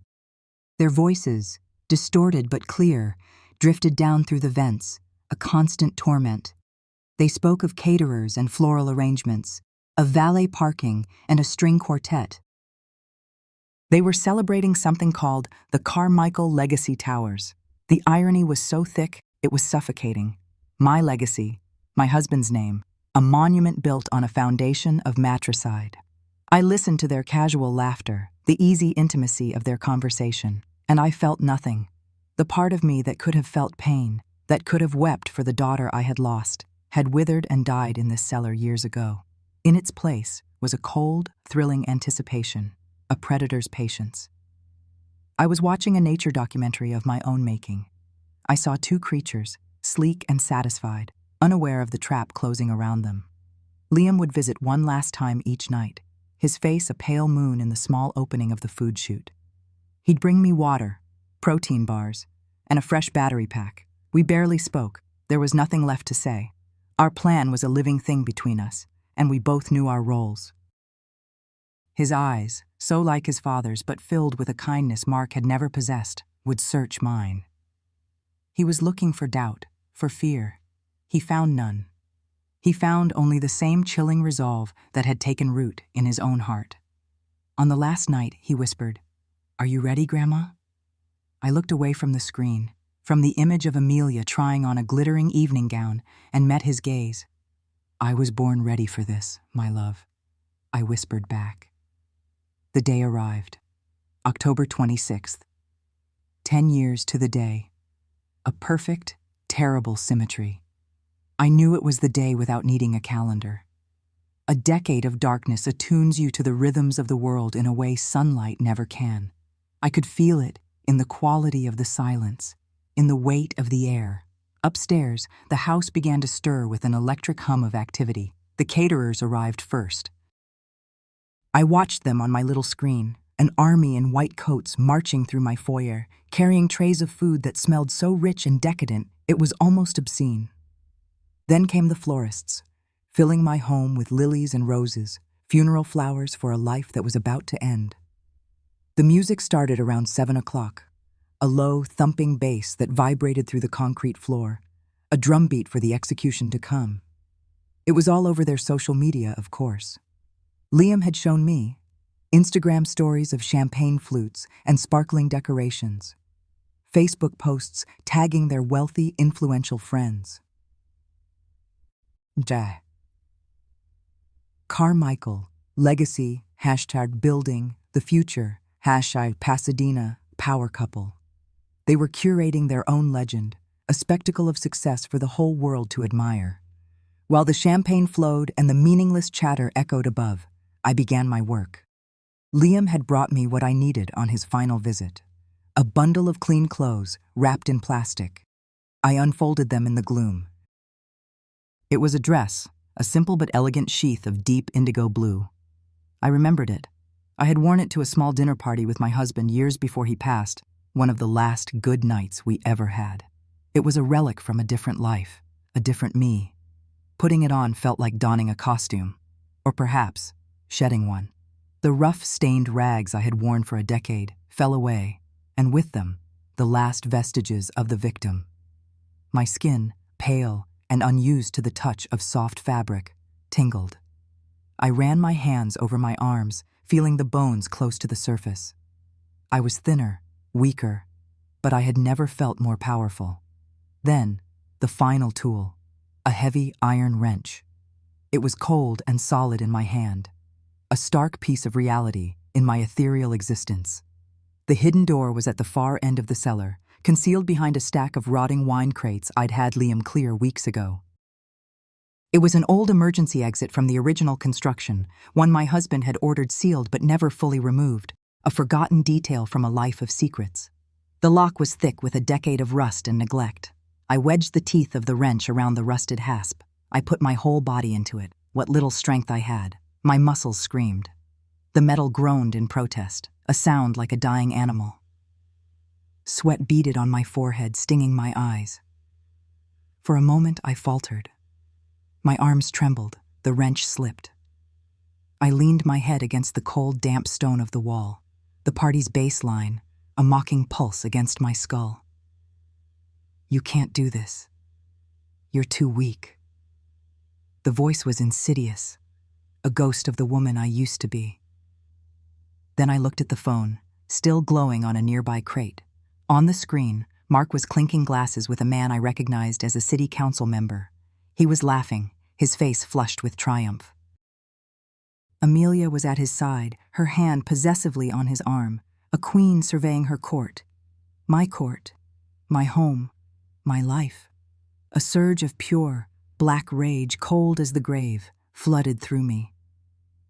Their voices, distorted but clear, drifted down through the vents, a constant torment. They spoke of caterers and floral arrangements, of valet parking and a string quartet. They were celebrating something called the Carmichael Legacy Towers. The irony was so thick, it was suffocating. My legacy, my husband's name, a monument built on a foundation of matricide. I listened to their casual laughter, the easy intimacy of their conversation, and I felt nothing. The part of me that could have felt pain, that could have wept for the daughter I had lost, had withered and died in this cellar years ago. In its place was a cold, thrilling anticipation, a predator's patience. I was watching a nature documentary of my own making. I saw two creatures, sleek and satisfied, unaware of the trap closing around them. Liam would visit one last time each night, his face a pale moon in the small opening of the food chute. He'd bring me water, protein bars, and a fresh battery pack. We barely spoke. There was nothing left to say. Our plan was a living thing between us, and we both knew our roles. His eyes, so like his father's but filled with a kindness Mark had never possessed, would search mine. He was looking for doubt, for fear. He found none. He found only the same chilling resolve that had taken root in his own heart. On the last night, he whispered, "Are you ready, Grandma?" I looked away from the screen, from the image of Amelia trying on a glittering evening gown, and met his gaze. "I was born ready for this, my love," I whispered back. The day arrived, October 26th. 10 years to the day. A perfect, terrible symmetry. I knew it was the day without needing a calendar. A decade of darkness attunes you to the rhythms of the world in a way sunlight never can. I could feel it in the quality of the silence, in the weight of the air. Upstairs, the house began to stir with an electric hum of activity. The caterers arrived first. I watched them on my little screen, an army in white coats marching through my foyer, carrying trays of food that smelled so rich and decadent it was almost obscene. Then came the florists, filling my home with lilies and roses, funeral flowers for a life that was about to end. The music started around 7 o'clock, a low, thumping bass that vibrated through the concrete floor, a drumbeat for the execution to come. It was all over their social media, of course. Liam had shown me Instagram stories of champagne flutes and sparkling decorations, Facebook posts tagging their wealthy, influential friends. Carmichael, legacy, #building, the future, #Pasadena, power couple. They were curating their own legend, a spectacle of success for the whole world to admire. While the champagne flowed and the meaningless chatter echoed above, I began my work. Liam had brought me what I needed on his final visit, a bundle of clean clothes wrapped in plastic. I unfolded them in the gloom. It was a dress, a simple but elegant sheath of deep indigo blue. I remembered it. I had worn it to a small dinner party with my husband years before he passed, one of the last good nights we ever had. It was a relic from a different life, a different me. Putting it on felt like donning a costume. Or perhaps shedding one. The rough, stained rags I had worn for a decade fell away, and with them, the last vestiges of the victim. My skin, pale and unused to the touch of soft fabric, tingled. I ran my hands over my arms, feeling the bones close to the surface. I was thinner, weaker, but I had never felt more powerful. Then, the final tool, a heavy iron wrench. It was cold and solid in my hand, a stark piece of reality in my ethereal existence. The hidden door was at the far end of the cellar, concealed behind a stack of rotting wine crates I'd had Liam clear weeks ago. It was an old emergency exit from the original construction, one my husband had ordered sealed but never fully removed, a forgotten detail from a life of secrets. The lock was thick with a decade of rust and neglect. I wedged the teeth of the wrench around the rusted hasp. I put my whole body into it, what little strength I had. My muscles screamed. The metal groaned in protest, a sound like a dying animal. Sweat beaded on my forehead, stinging my eyes. For a moment, I faltered. My arms trembled, the wrench slipped. I leaned my head against the cold, damp stone of the wall, the party's baseline, a mocking pulse against my skull. "You can't do this. You're too weak." The voice was insidious, a ghost of the woman I used to be. Then I looked at the phone, still glowing on a nearby crate. On the screen, Mark was clinking glasses with a man I recognized as a city council member. He was laughing, his face flushed with triumph. Amelia was at his side, her hand possessively on his arm, a queen surveying her court. My court, my home, my life. A surge of pure, black rage, cold as the grave, flooded through me.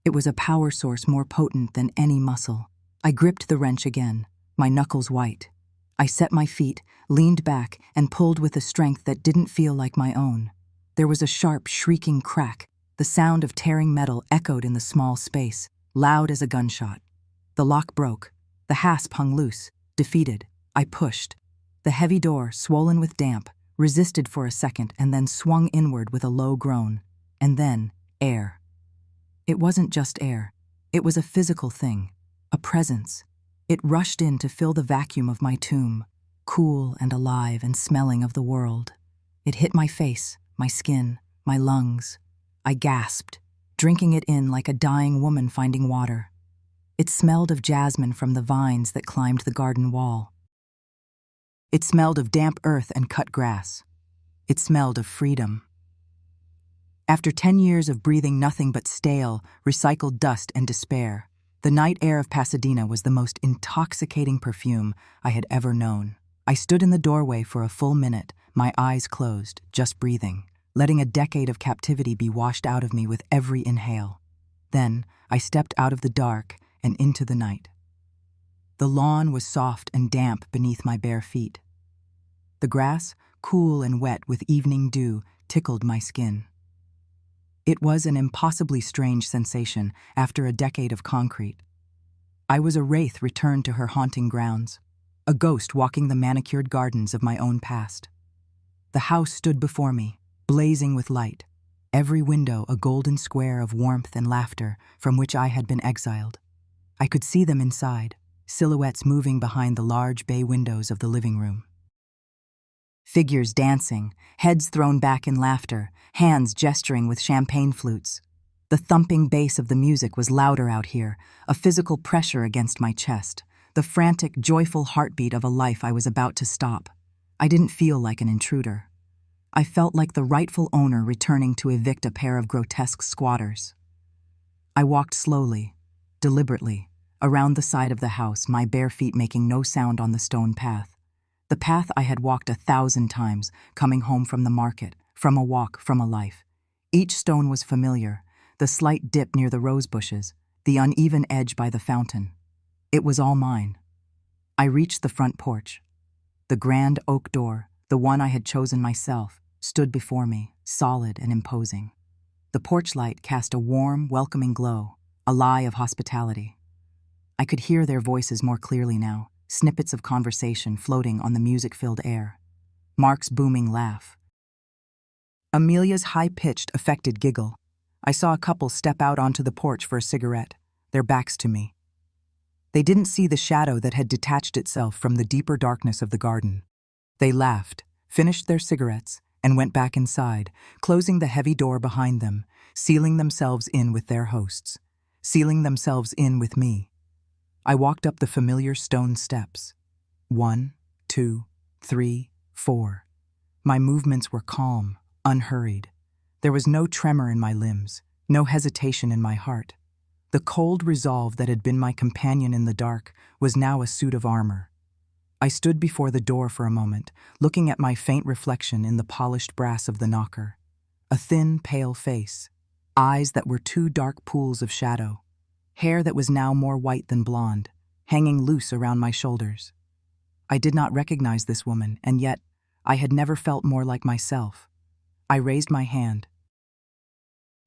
It was a power source more potent than any muscle. I gripped the wrench again, my knuckles white. I set my feet, leaned back, and pulled with a strength that didn't feel like my own. There was a sharp, shrieking crack. The sound of tearing metal echoed in the small space, loud as a gunshot. The lock broke. The hasp hung loose, defeated. I pushed. The heavy door, swollen with damp, resisted for a second and then swung inward with a low groan. And then, air. It wasn't just air. It was a physical thing, a presence. It rushed in to fill the vacuum of my tomb, cool and alive and smelling of the world. It hit my face, my skin, my lungs. I gasped, drinking it in like a dying woman finding water. It smelled of jasmine from the vines that climbed the garden wall. It smelled of damp earth and cut grass. It smelled of freedom. After 10 years of breathing nothing but stale, recycled dust and despair, the night air of Pasadena was the most intoxicating perfume I had ever known. I stood in the doorway for a full minute, my eyes closed, just breathing, letting a decade of captivity be washed out of me with every inhale. Then I stepped out of the dark and into the night. The lawn was soft and damp beneath my bare feet. The grass, cool and wet with evening dew, tickled my skin. It was an impossibly strange sensation after a decade of concrete. I was a wraith returned to her haunting grounds, a ghost walking the manicured gardens of my own past. The house stood before me, blazing with light, every window a golden square of warmth and laughter from which I had been exiled. I could see them inside, silhouettes moving behind the large bay windows of the living room. Figures dancing, heads thrown back in laughter, hands gesturing with champagne flutes. The thumping bass of the music was louder out here, a physical pressure against my chest, the frantic, joyful heartbeat of a life I was about to stop. I didn't feel like an intruder. I felt like the rightful owner returning to evict a pair of grotesque squatters. I walked slowly, deliberately, around the side of the house, my bare feet making no sound on the stone path. The path I had walked 1,000 times, coming home from the market, from a walk, from a life. Each stone was familiar, the slight dip near the rose bushes, the uneven edge by the fountain. It was all mine. I reached the front porch. The grand oak door, the one I had chosen myself, stood before me, solid and imposing. The porch light cast a warm, welcoming glow, a lie of hospitality. I could hear their voices more clearly now, snippets of conversation floating on the music-filled air. Mark's booming laugh. Amelia's high-pitched, affected giggle. I saw a couple step out onto the porch for a cigarette, their backs to me. They didn't see the shadow that had detached itself from the deeper darkness of the garden. They laughed, finished their cigarettes, and went back inside, closing the heavy door behind them, sealing themselves in with their hosts, sealing themselves in with me. I walked up the familiar stone steps. 1, 2, 3, 4. My movements were calm, unhurried. There was no tremor in my limbs, no hesitation in my heart. The cold resolve that had been my companion in the dark was now a suit of armor. I stood before the door for a moment, looking at my faint reflection in the polished brass of the knocker. A thin, pale face, eyes that were two dark pools of shadow, hair that was now more white than blonde, hanging loose around my shoulders. I did not recognize this woman, and yet I had never felt more like myself. I raised my hand.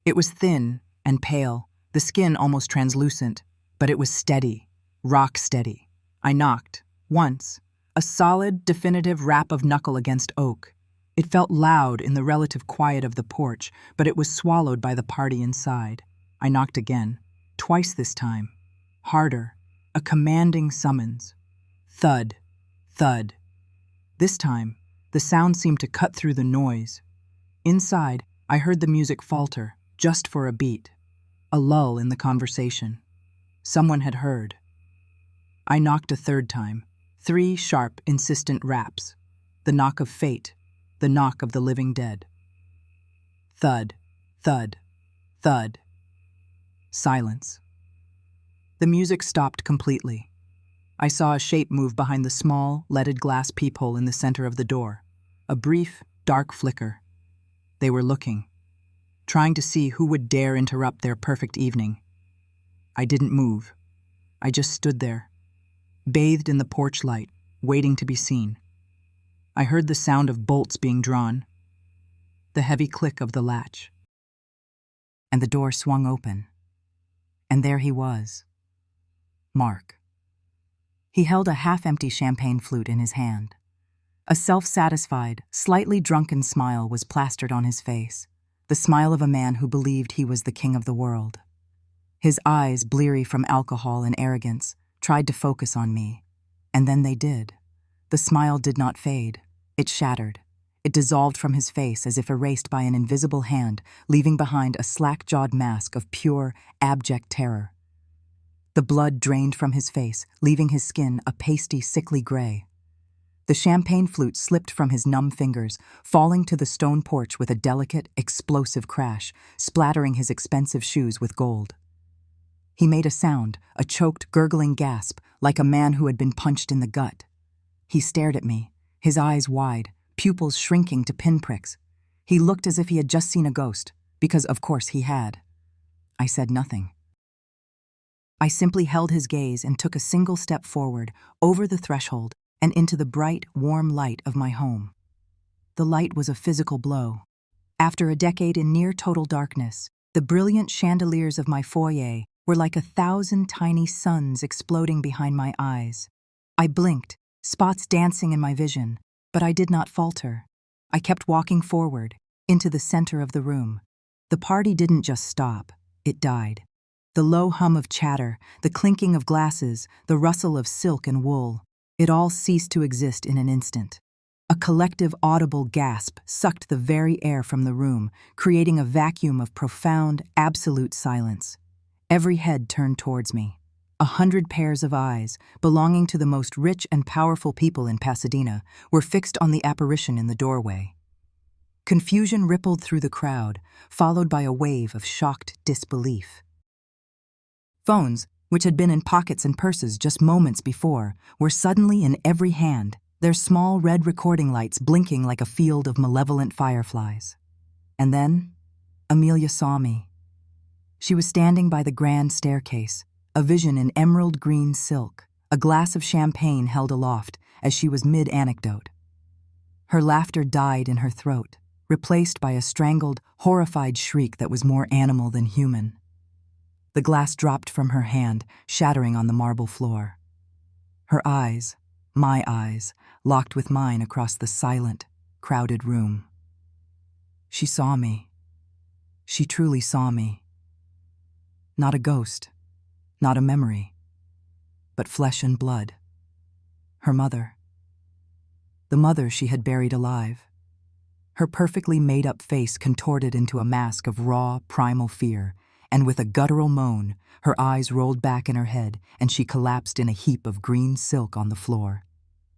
It was thin and pale, the skin almost translucent, but it was steady, rock steady. I knocked, once, a solid, definitive rap of knuckle against oak. It felt loud in the relative quiet of the porch, but it was swallowed by the party inside. I knocked again, twice this time, harder, a commanding summons. Thud, thud. This time, the sound seemed to cut through the noise. Inside, I heard the music falter, just for a beat. A lull in the conversation. Someone had heard. I knocked a third time. 3 sharp, insistent raps. The knock of fate, the knock of the living dead. Thud, thud, thud. Silence. The music stopped completely. I saw a shape move behind the small, leaded glass peephole in the center of the door. A brief, dark flicker. They were looking, trying to see who would dare interrupt their perfect evening. I didn't move. I just stood there, bathed in the porch light, waiting to be seen. I heard the sound of bolts being drawn, the heavy click of the latch. And the door swung open. And there he was, Mark. He held a half-empty champagne flute in his hand. A self-satisfied, slightly drunken smile was plastered on his face, the smile of a man who believed he was the king of the world. His eyes, bleary from alcohol and arrogance, tried to focus on me. And then they did. The smile did not fade. It shattered. It dissolved from his face as if erased by an invisible hand, leaving behind a slack-jawed mask of pure, abject terror. The blood drained from his face, leaving his skin a pasty, sickly gray. The champagne flute slipped from his numb fingers, falling to the stone porch with a delicate, explosive crash, splattering his expensive shoes with gold. He made a sound, a choked, gurgling gasp, like a man who had been punched in the gut. He stared at me, his eyes wide, pupils shrinking to pinpricks. He looked as if he had just seen a ghost, because of course he had. I said nothing. I simply held his gaze and took a single step forward, over the threshold, and into the bright, warm light of my home. The light was a physical blow. After a decade in near-total darkness, the brilliant chandeliers of my foyer were like 1,000 tiny suns exploding behind my eyes. I blinked, spots dancing in my vision, but I did not falter. I kept walking forward, into the center of the room. The party didn't just stop, it died. The low hum of chatter, the clinking of glasses, the rustle of silk and wool, it all ceased to exist in an instant. A collective audible gasp sucked the very air from the room, creating a vacuum of profound, absolute silence. Every head turned towards me. 100 pairs of eyes, belonging to the most rich and powerful people in Pasadena, were fixed on the apparition in the doorway. Confusion rippled through the crowd, followed by a wave of shocked disbelief. Phones, which had been in pockets and purses just moments before, were suddenly in every hand, their small red recording lights blinking like a field of malevolent fireflies. And then, Amelia saw me. She was standing by the grand staircase, a vision in emerald green silk, a glass of champagne held aloft as she was mid-anecdote. Her laughter died in her throat, replaced by a strangled, horrified shriek that was more animal than human. The glass dropped from her hand, shattering on the marble floor. Her eyes, my eyes, locked with mine across the silent, crowded room. She saw me. She truly saw me. Not a ghost, not a memory, but flesh and blood. Her mother. The mother she had buried alive. Her perfectly made-up face contorted into a mask of raw, primal fear, and with a guttural moan, her eyes rolled back in her head and she collapsed in a heap of green silk on the floor.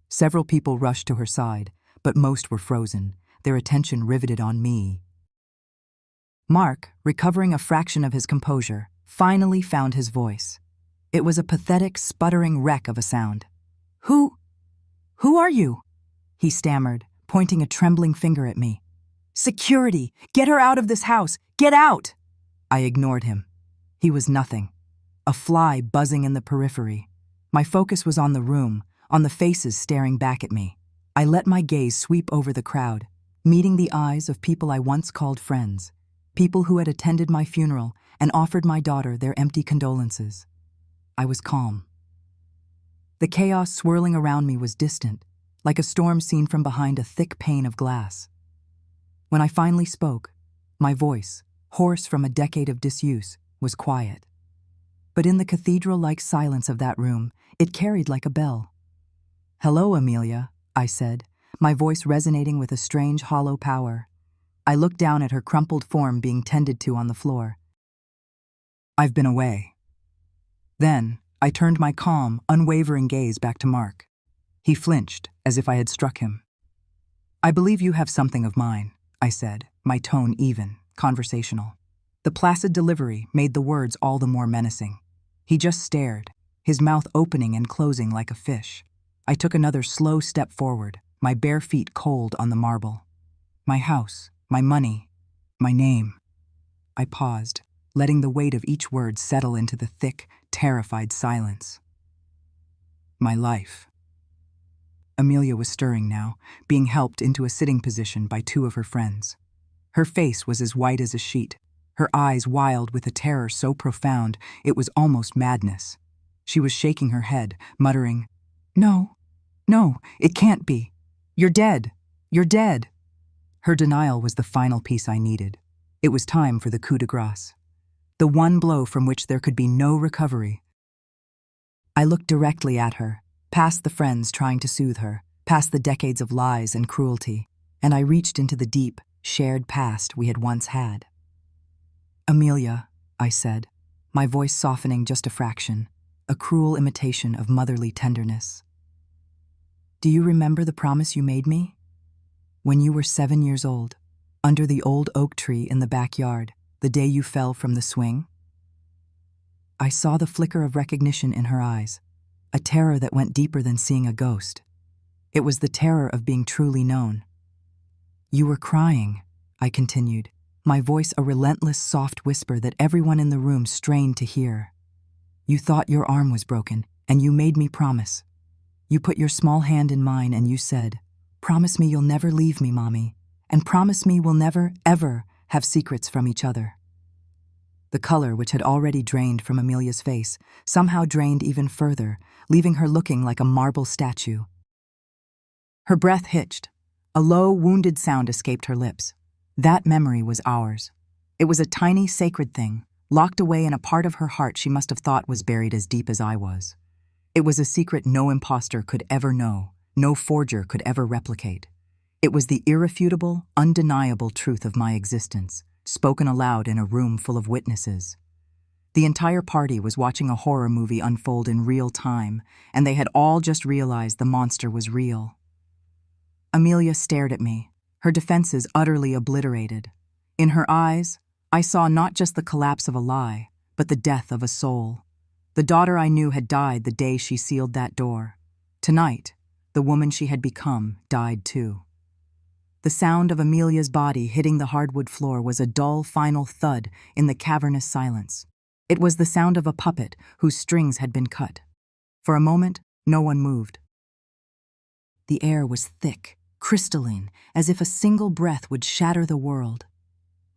Several people rushed to her side, but most were frozen, their attention riveted on me. Mark, recovering a fraction of his composure, finally found his voice. It was a pathetic, sputtering wreck of a sound. Who are you?" he stammered, pointing a trembling finger at me. "Security! Get her out of this house! Get out!" I ignored him. He was nothing. A fly buzzing in the periphery. My focus was on the room, on the faces staring back at me. I let my gaze sweep over the crowd, meeting the eyes of people I once called friends, people who had attended my funeral and offered my daughter their empty condolences. I was calm. The chaos swirling around me was distant, like a storm seen from behind a thick pane of glass. When I finally spoke, my voice, hoarse from a decade of disuse, was quiet. But in the cathedral-like silence of that room, it carried like a bell. "Hello, Amelia," I said, my voice resonating with a strange hollow power. I looked down at her crumpled form being tended to on the floor. "I've been away." Then, I turned my calm, unwavering gaze back to Mark. He flinched, as if I had struck him. "I believe you have something of mine," I said, my tone even, conversational. The placid delivery made the words all the more menacing. He just stared, his mouth opening and closing like a fish. I took another slow step forward, my bare feet cold on the marble. "My house, my money, my name." I paused, letting the weight of each word settle into the thick, terrified silence. "My life." Amelia was stirring now, being helped into a sitting position by two of her friends. Her face was as white as a sheet, her eyes wild with a terror so profound it was almost madness. She was shaking her head, muttering, No, it can't be. You're dead. You're dead." Her denial was the final piece I needed. It was time for the coup de grace. The one blow from which there could be no recovery. I looked directly at her, past the friends trying to soothe her, past the decades of lies and cruelty, and I reached into the deep, shared past we had once had. "Amelia," I said, my voice softening just a fraction, a cruel imitation of motherly tenderness. "Do you remember the promise you made me? When you were 7 years old, under the old oak tree in the backyard, the day you fell from the swing?" I saw the flicker of recognition in her eyes, a terror that went deeper than seeing a ghost. It was the terror of being truly known. "You were crying," I continued, my voice a relentless soft whisper that everyone in the room strained to hear. "You thought your arm was broken, and you made me promise. You put your small hand in mine and you said, 'Promise me you'll never leave me, Mommy, and promise me we'll never, ever have secrets from each other.'" The color, which had already drained from Amelia's face, somehow drained even further, leaving her looking like a marble statue. Her breath hitched. A low, wounded sound escaped her lips. That memory was ours. It was a tiny, sacred thing, locked away in a part of her heart she must have thought was buried as deep as I was. It was a secret no imposter could ever know, no forger could ever replicate. It was the irrefutable, undeniable truth of my existence, spoken aloud in a room full of witnesses. The entire party was watching a horror movie unfold in real time, and they had all just realized the monster was real. Amelia stared at me, her defenses utterly obliterated. In her eyes, I saw not just the collapse of a lie, but the death of a soul. The daughter I knew had died the day she sealed that door. Tonight, the woman she had become died too. The sound of Amelia's body hitting the hardwood floor was a dull, final thud in the cavernous silence. It was the sound of a puppet whose strings had been cut. For a moment, no one moved. The air was thick, crystalline, as if a single breath would shatter the world.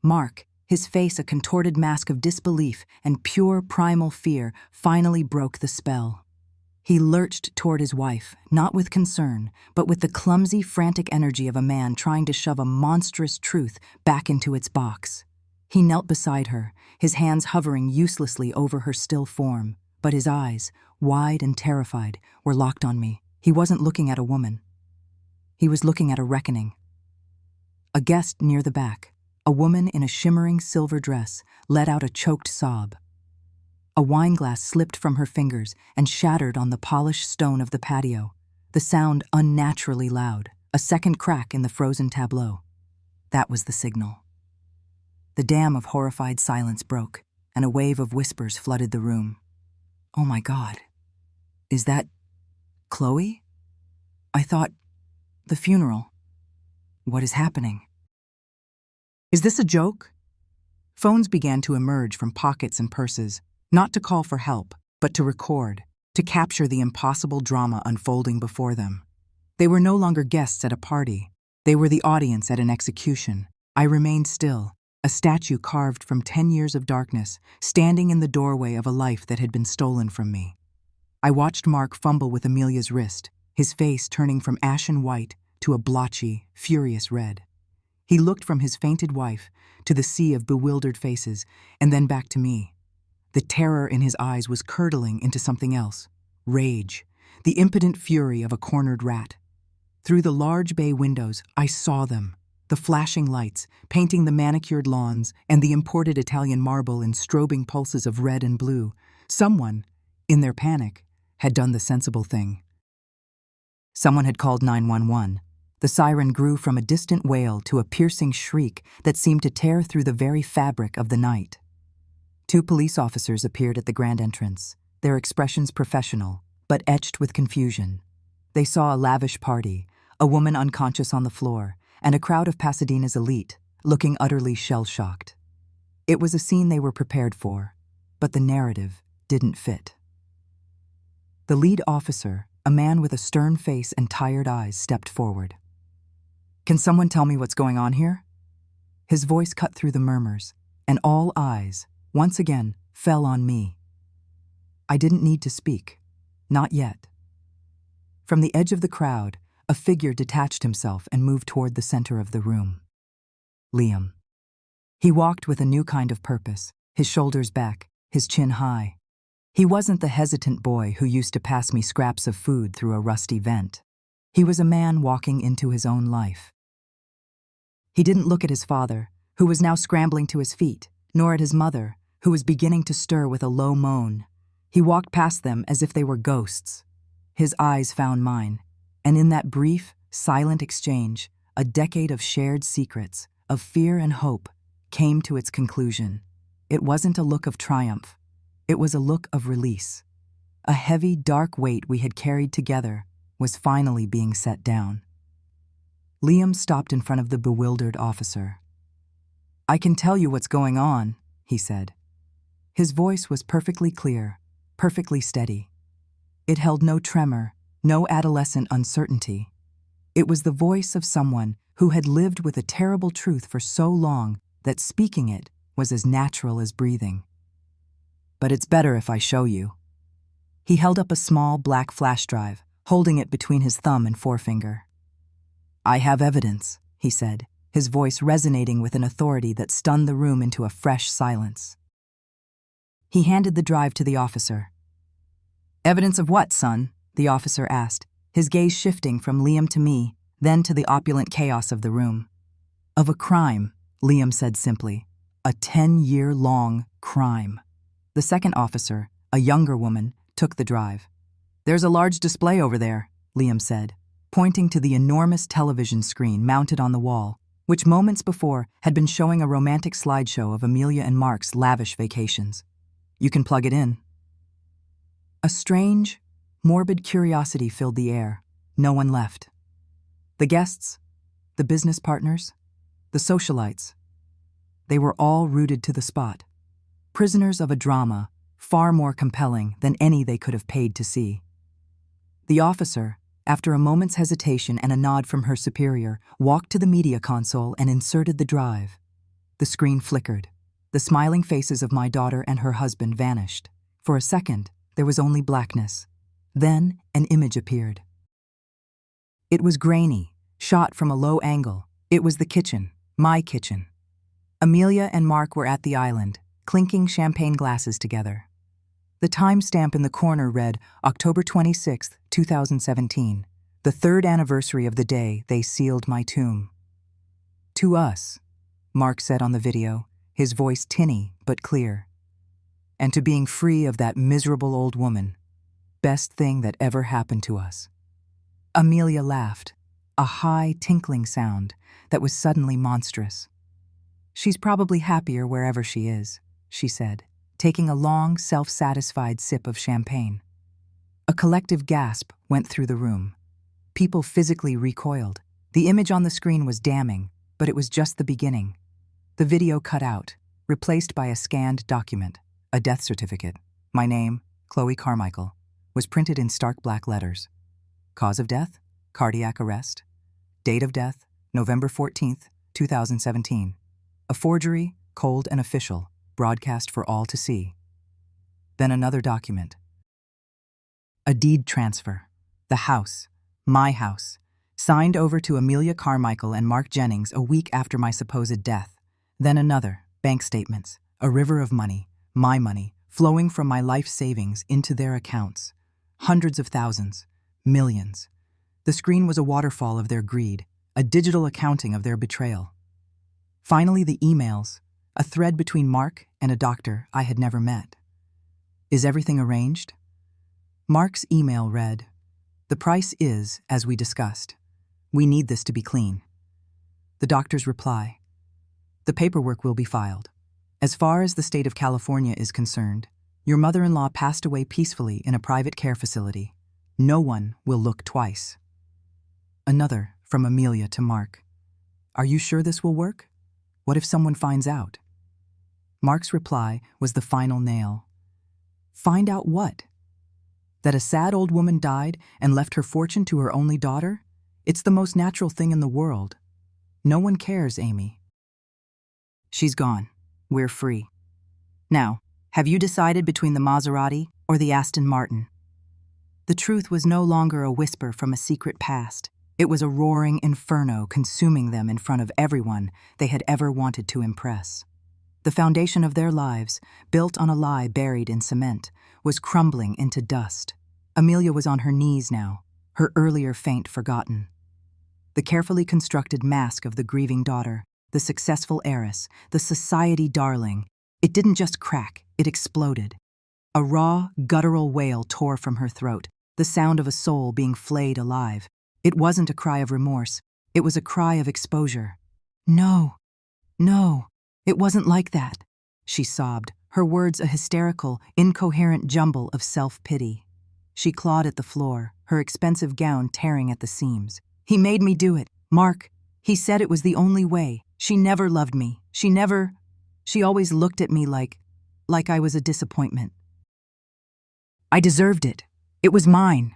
Mark, his face a contorted mask of disbelief and pure primal fear, finally broke the spell. He lurched toward his wife, not with concern, but with the clumsy, frantic energy of a man trying to shove a monstrous truth back into its box. He knelt beside her, his hands hovering uselessly over her still form, but his eyes, wide and terrified, were locked on me. He wasn't looking at a woman. He was looking at a reckoning. A guest near the back, a woman in a shimmering silver dress, let out a choked sob. A wineglass slipped from her fingers and shattered on the polished stone of the patio, the sound unnaturally loud, a second crack in the frozen tableau. That was the signal. The dam of horrified silence broke, and a wave of whispers flooded the room. "Oh my God. Is that Chloe? I thought the funeral. What is happening? Is this a joke?" Phones began to emerge from pockets and purses, not to call for help, but to record, to capture the impossible drama unfolding before them. They were no longer guests at a party. They were the audience at an execution. I remained still, a statue carved from 10 years of darkness, standing in the doorway of a life that had been stolen from me. I watched Mark fumble with Amelia's wrist, his face turning from ashen white to a blotchy, furious red. He looked from his fainted wife to the sea of bewildered faces, and then back to me. The terror in his eyes was curdling into something else. Rage, the impotent fury of a cornered rat. Through the large bay windows, I saw them, the flashing lights, painting the manicured lawns and the imported Italian marble in strobing pulses of red and blue. Someone, in their panic, had done the sensible thing. Someone had called 911. The siren grew from a distant wail to a piercing shriek that seemed to tear through the very fabric of the night. 2 police officers appeared at the grand entrance, their expressions professional, but etched with confusion. They saw a lavish party, a woman unconscious on the floor, and a crowd of Pasadena's elite, looking utterly shell-shocked. It was a scene they were prepared for, but the narrative didn't fit. The lead officer, a man with a stern face and tired eyes, stepped forward. "Can someone tell me what's going on here?" His voice cut through the murmurs, and all eyes, once again, fell on me. I didn't need to speak. Not yet. From the edge of the crowd, a figure detached himself and moved toward the center of the room. Liam. He walked with a new kind of purpose, his shoulders back, his chin high. He wasn't the hesitant boy who used to pass me scraps of food through a rusty vent. He was a man walking into his own life. He didn't look at his father, who was now scrambling to his feet, nor at his mother, who was beginning to stir with a low moan. He walked past them as if they were ghosts. His eyes found mine, and in that brief, silent exchange, a decade of shared secrets, of fear and hope, came to its conclusion. It wasn't a look of triumph. It was a look of release. A heavy, dark weight we had carried together was finally being set down. Liam stopped in front of the bewildered officer. "I can tell you what's going on," he said. His voice was perfectly clear, perfectly steady. It held no tremor, no adolescent uncertainty. It was the voice of someone who had lived with a terrible truth for so long that speaking it was as natural as breathing. "But it's better if I show you." He held up a small black flash drive, holding it between his thumb and forefinger. "I have evidence," he said, his voice resonating with an authority that stunned the room into a fresh silence. He handed the drive to the officer. "Evidence of what, son?" the officer asked, his gaze shifting from Liam to me, then to the opulent chaos of the room. "Of a crime," Liam said simply. "A 10-year-long crime." The second officer, a younger woman, took the drive. "There's a large display over there," Liam said, pointing to the enormous television screen mounted on the wall, which moments before had been showing a romantic slideshow of Amelia and Mark's lavish vacations. "You can plug it in." A strange, morbid curiosity filled the air. No one left. The guests, the business partners, the socialites. They were all rooted to the spot, prisoners of a drama far more compelling than any they could have paid to see. The officer, after a moment's hesitation and a nod from her superior, walked to the media console and inserted the drive. The screen flickered. The smiling faces of my daughter and her husband vanished. For a second, there was only blackness. Then an image appeared. It was grainy, shot from a low angle. It was the kitchen, my kitchen. Amelia and Mark were at the island, clinking champagne glasses together. The timestamp in the corner read October 26, 2017, the third anniversary of the day they sealed my tomb. "To us," Mark said on the video, his voice tinny but clear. "And to being free of that miserable old woman. Best thing that ever happened to us." Amelia laughed, a high, tinkling sound that was suddenly monstrous. "She's probably happier wherever she is," she said, taking a long, self-satisfied sip of champagne. A collective gasp went through the room. People physically recoiled. The image on the screen was damning, but it was just the beginning. The video cut out, replaced by a scanned document, a death certificate. My name, Chloe Carmichael, was printed in stark black letters. Cause of death? Cardiac arrest. Date of death? November 14th, 2017. A forgery, cold and official, broadcast for all to see. Then another document. A deed transfer. The house, my house, signed over to Amelia Carmichael and Mark Jennings a week after my supposed death. Then another, bank statements, a river of money, my money, flowing from my life savings into their accounts. Hundreds of thousands, millions. The screen was a waterfall of their greed, a digital accounting of their betrayal. Finally, the emails, a thread between Mark and a doctor I had never met. "Is everything arranged?" Mark's email read, "The price is, as we discussed. We need this to be clean." The doctor's reply, "The paperwork will be filed. As far as the state of California is concerned, your mother-in-law passed away peacefully in a private care facility. No one will look twice." Another from Amelia to Mark. "Are you sure this will work? What if someone finds out?" Mark's reply was the final nail. "Find out what? That a sad old woman died and left her fortune to her only daughter? It's the most natural thing in the world. No one cares, Amy. She's gone. We're free. Now, have you decided between the Maserati or the Aston Martin?" The truth was no longer a whisper from a secret past. It was a roaring inferno consuming them in front of everyone they had ever wanted to impress. The foundation of their lives, built on a lie buried in cement, was crumbling into dust. Amelia was on her knees now, her earlier faint forgotten. The carefully constructed mask of the grieving daughter, the successful heiress, the society darling, it didn't just crack, it exploded. A raw, guttural wail tore from her throat, the sound of a soul being flayed alive. It wasn't a cry of remorse, it was a cry of exposure. "No, no, it wasn't like that," she sobbed, her words a hysterical, incoherent jumble of self-pity. She clawed at the floor, her expensive gown tearing at the seams. "He made me do it, Mark. He said it was the only way. She never loved me. She always looked at me like I was a disappointment. I deserved it. It was mine."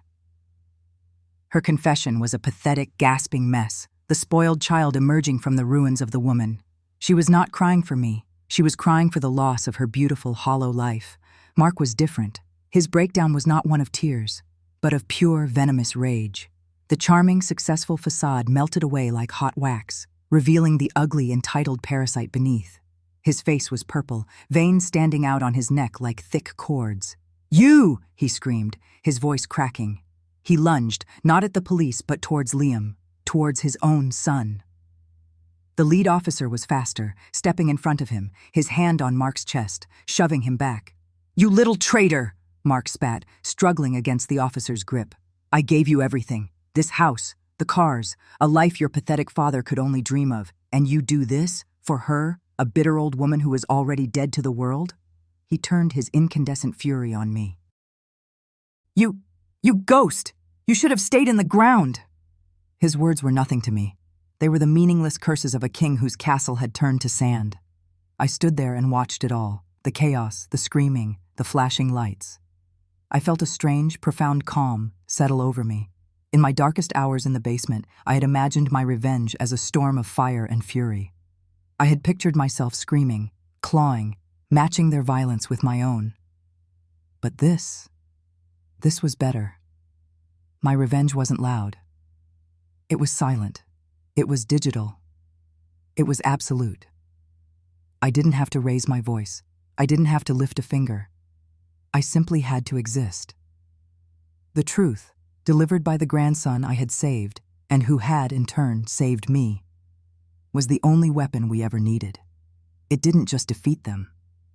Her confession was a pathetic, gasping mess, the spoiled child emerging from the ruins of the woman. She was not crying for me. She was crying for the loss of her beautiful, hollow life. Mark was different. His breakdown was not one of tears, but of pure, venomous rage. The charming, successful facade melted away like hot wax, revealing the ugly, entitled parasite beneath. His face was purple, veins standing out on his neck like thick cords. "You!" he screamed, his voice cracking. He lunged, not at the police but towards Liam, towards his own son. The lead officer was faster, stepping in front of him, his hand on Mark's chest, shoving him back. "You little traitor!" Mark spat, struggling against the officer's grip. "I gave you everything. This house, the cars, a life your pathetic father could only dream of. And you do this? For her? A bitter old woman who is already dead to the world?" He turned his incandescent fury on me. You ghost! You should have stayed in the ground!" His words were nothing to me. They were the meaningless curses of a king whose castle had turned to sand. I stood there and watched it all, the chaos, the screaming, the flashing lights. I felt a strange, profound calm settle over me. In my darkest hours in the basement, I had imagined my revenge as a storm of fire and fury. I had pictured myself screaming, clawing, matching their violence with my own. But this was better. My revenge wasn't loud. It was silent. It was digital. It was absolute. I didn't have to raise my voice. I didn't have to lift a finger. I simply had to exist. The truth, delivered by the grandson I had saved, and who had, in turn, saved me, was the only weapon we ever needed. It didn't just defeat them.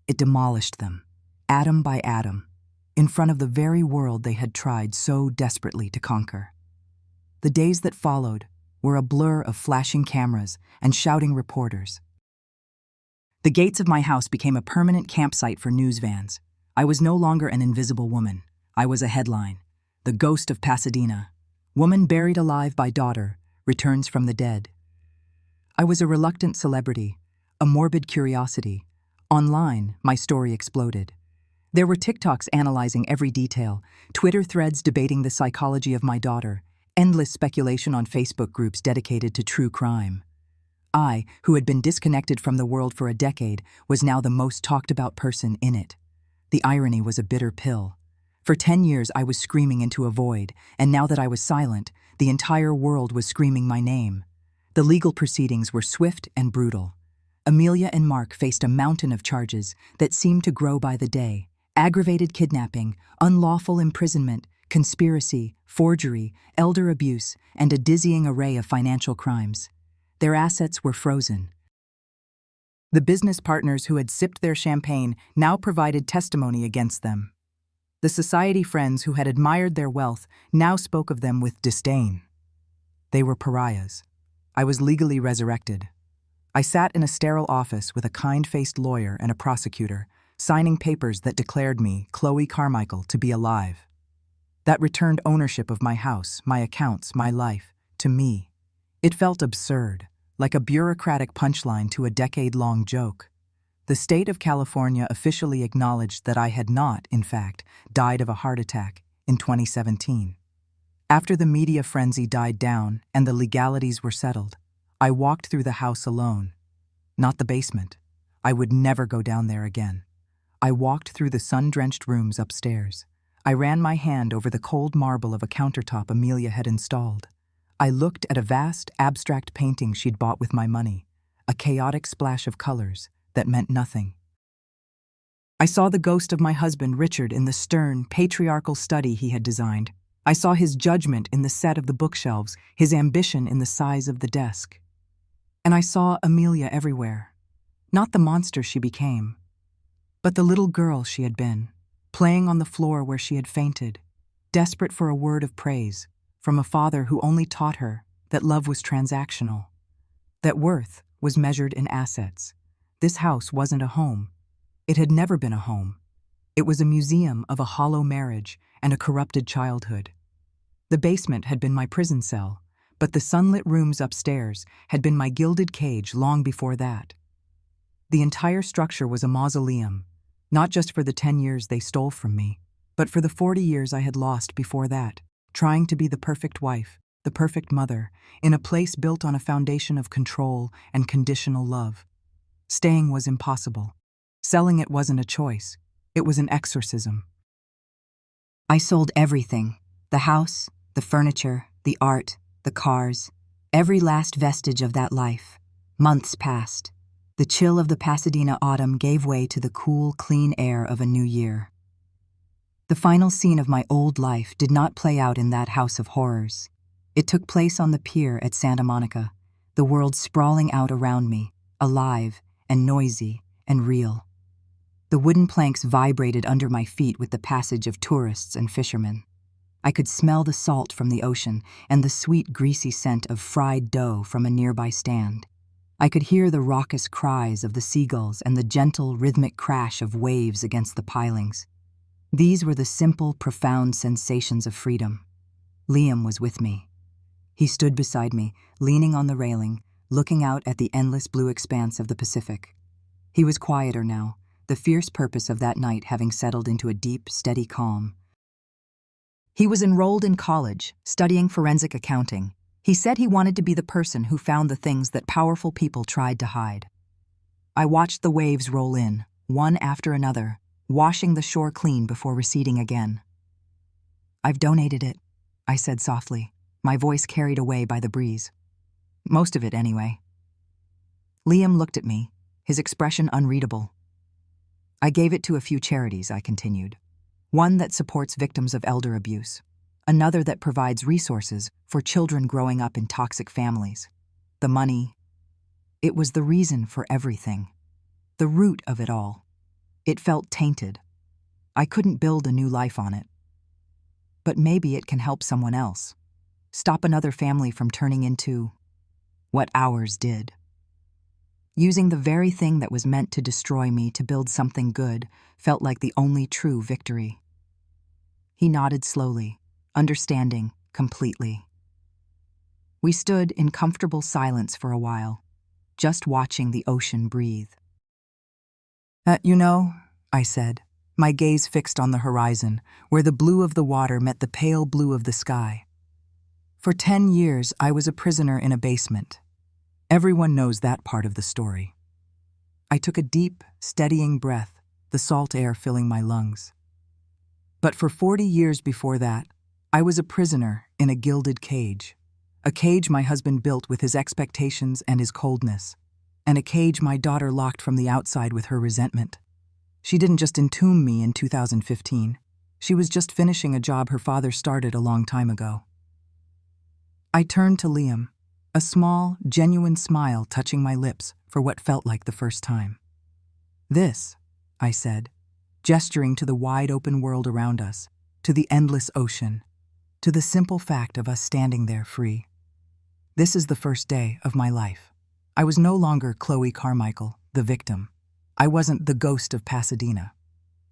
It demolished them, atom by atom, in front of the very world they had tried so desperately to conquer. The days that followed were a blur of flashing cameras and shouting reporters. The gates of my house became a permanent campsite for news vans. I was no longer an invisible woman. I was a headline. The ghost of Pasadena. Woman buried alive by daughter, returns from the dead. I was a reluctant celebrity, a morbid curiosity. Online, my story exploded. There were TikToks analyzing every detail, Twitter threads debating the psychology of my daughter, endless speculation on Facebook groups dedicated to true crime. I, who had been disconnected from the world for a decade, was now the most talked about person in it. The irony was a bitter pill. For 10 years I was screaming into a void, and now that I was silent, the entire world was screaming my name. The legal proceedings were swift and brutal. Amelia and Mark faced a mountain of charges that seemed to grow by the day: aggravated kidnapping, unlawful imprisonment, conspiracy, forgery, elder abuse, and a dizzying array of financial crimes. Their assets were frozen. The business partners who had sipped their champagne now provided testimony against them. The society friends who had admired their wealth now spoke of them with disdain. They were pariahs. I was legally resurrected. I sat in a sterile office with a kind-faced lawyer and a prosecutor, signing papers that declared me, Chloe Carmichael, to be alive. That returned ownership of my house, my accounts, my life, to me. It felt absurd, like a bureaucratic punchline to a decade-long joke. The state of California officially acknowledged that I had not, in fact, died of a heart attack in 2017. After the media frenzy died down and the legalities were settled, I walked through the house alone. Not the basement. I would never go down there again. I walked through the sun-drenched rooms upstairs. I ran my hand over the cold marble of a countertop Amelia had installed. I looked at a vast, abstract painting she'd bought with my money, a chaotic splash of colors that meant nothing. I saw the ghost of my husband, Richard, in the stern, patriarchal study he had designed. I saw his judgment in the set of the bookshelves, his ambition in the size of the desk. And I saw Amelia everywhere. Not the monster she became, but the little girl she had been, playing on the floor where she had fainted, desperate for a word of praise from a father who only taught her that love was transactional, that worth was measured in assets. This house wasn't a home. It had never been a home. It was a museum of a hollow marriage and a corrupted childhood. The basement had been my prison cell, but the sunlit rooms upstairs had been my gilded cage long before that. The entire structure was a mausoleum, not just for the 10 years they stole from me, but for the 40 years I had lost before that, trying to be the perfect wife, the perfect mother, in a place built on a foundation of control and conditional love. Staying was impossible. Selling it wasn't a choice. It was an exorcism. I sold everything: the house, the furniture, the art, the cars, every last vestige of that life. Months passed. The chill of the Pasadena autumn gave way to the cool, clean air of a new year. The final scene of my old life did not play out in that house of horrors. It took place on the pier at Santa Monica, the world sprawling out around me, alive and noisy and real. The wooden planks vibrated under my feet with the passage of tourists and fishermen. I could smell the salt from the ocean and the sweet, greasy scent of fried dough from a nearby stand. I could hear the raucous cries of the seagulls and the gentle, rhythmic crash of waves against the pilings. These were the simple, profound sensations of freedom. Liam was with me. He stood beside me, leaning on the railing, looking out at the endless blue expanse of the Pacific. He was quieter now, the fierce purpose of that night having settled into a deep, steady calm. He was enrolled in college, studying forensic accounting. He said he wanted to be the person who found the things that powerful people tried to hide. I watched the waves roll in, one after another, washing the shore clean before receding again. "I've donated it," I said softly, my voice carried away by the breeze. Most of it, anyway. Liam looked at me, his expression unreadable. I gave it to a few charities, I continued. One that supports victims of elder abuse, another that provides resources for children growing up in toxic families. The money, it was the reason for everything, the root of it all. It felt tainted. I couldn't build a new life on it. But maybe it can help someone else, stop another family from turning into what ours did. Using the very thing that was meant to destroy me to build something good felt like the only true victory. He nodded slowly, understanding completely. We stood in comfortable silence for a while, just watching the ocean breathe. You know, I said, my gaze fixed on the horizon, where the blue of the water met the pale blue of the sky. For 10 years, I was a prisoner in a basement. Everyone knows that part of the story. I took a deep, steadying breath, the salt air filling my lungs. But for 40 years before that, I was a prisoner in a gilded cage. A cage my husband built with his expectations and his coldness, and a cage my daughter locked from the outside with her resentment. She didn't just entomb me in 2015. She was just finishing a job her father started a long time ago. I turned to Liam, a small, genuine smile touching my lips for what felt like the first time. This, I said, gesturing to the wide-open world around us, to the endless ocean, to the simple fact of us standing there free. This is the first day of my life. I was no longer Chloe Carmichael, the victim. I wasn't the ghost of Pasadena.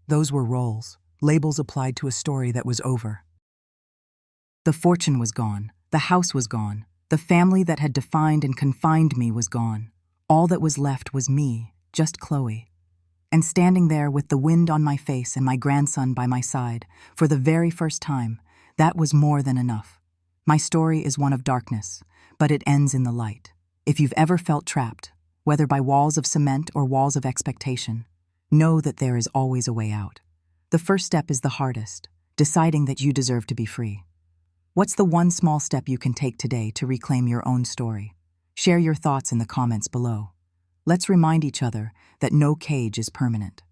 Those were roles, labels applied to a story that was over. The fortune was gone, the house was gone, the family that had defined and confined me was gone. All that was left was me, just Chloe. And standing there with the wind on my face and my grandson by my side, for the very first time, that was more than enough. My story is one of darkness, but it ends in the light. If you've ever felt trapped, whether by walls of cement or walls of expectation, know that there is always a way out. The first step is the hardest, deciding that you deserve to be free. What's the one small step you can take today to reclaim your own story? Share your thoughts in the comments below. Let's remind each other that no cage is permanent.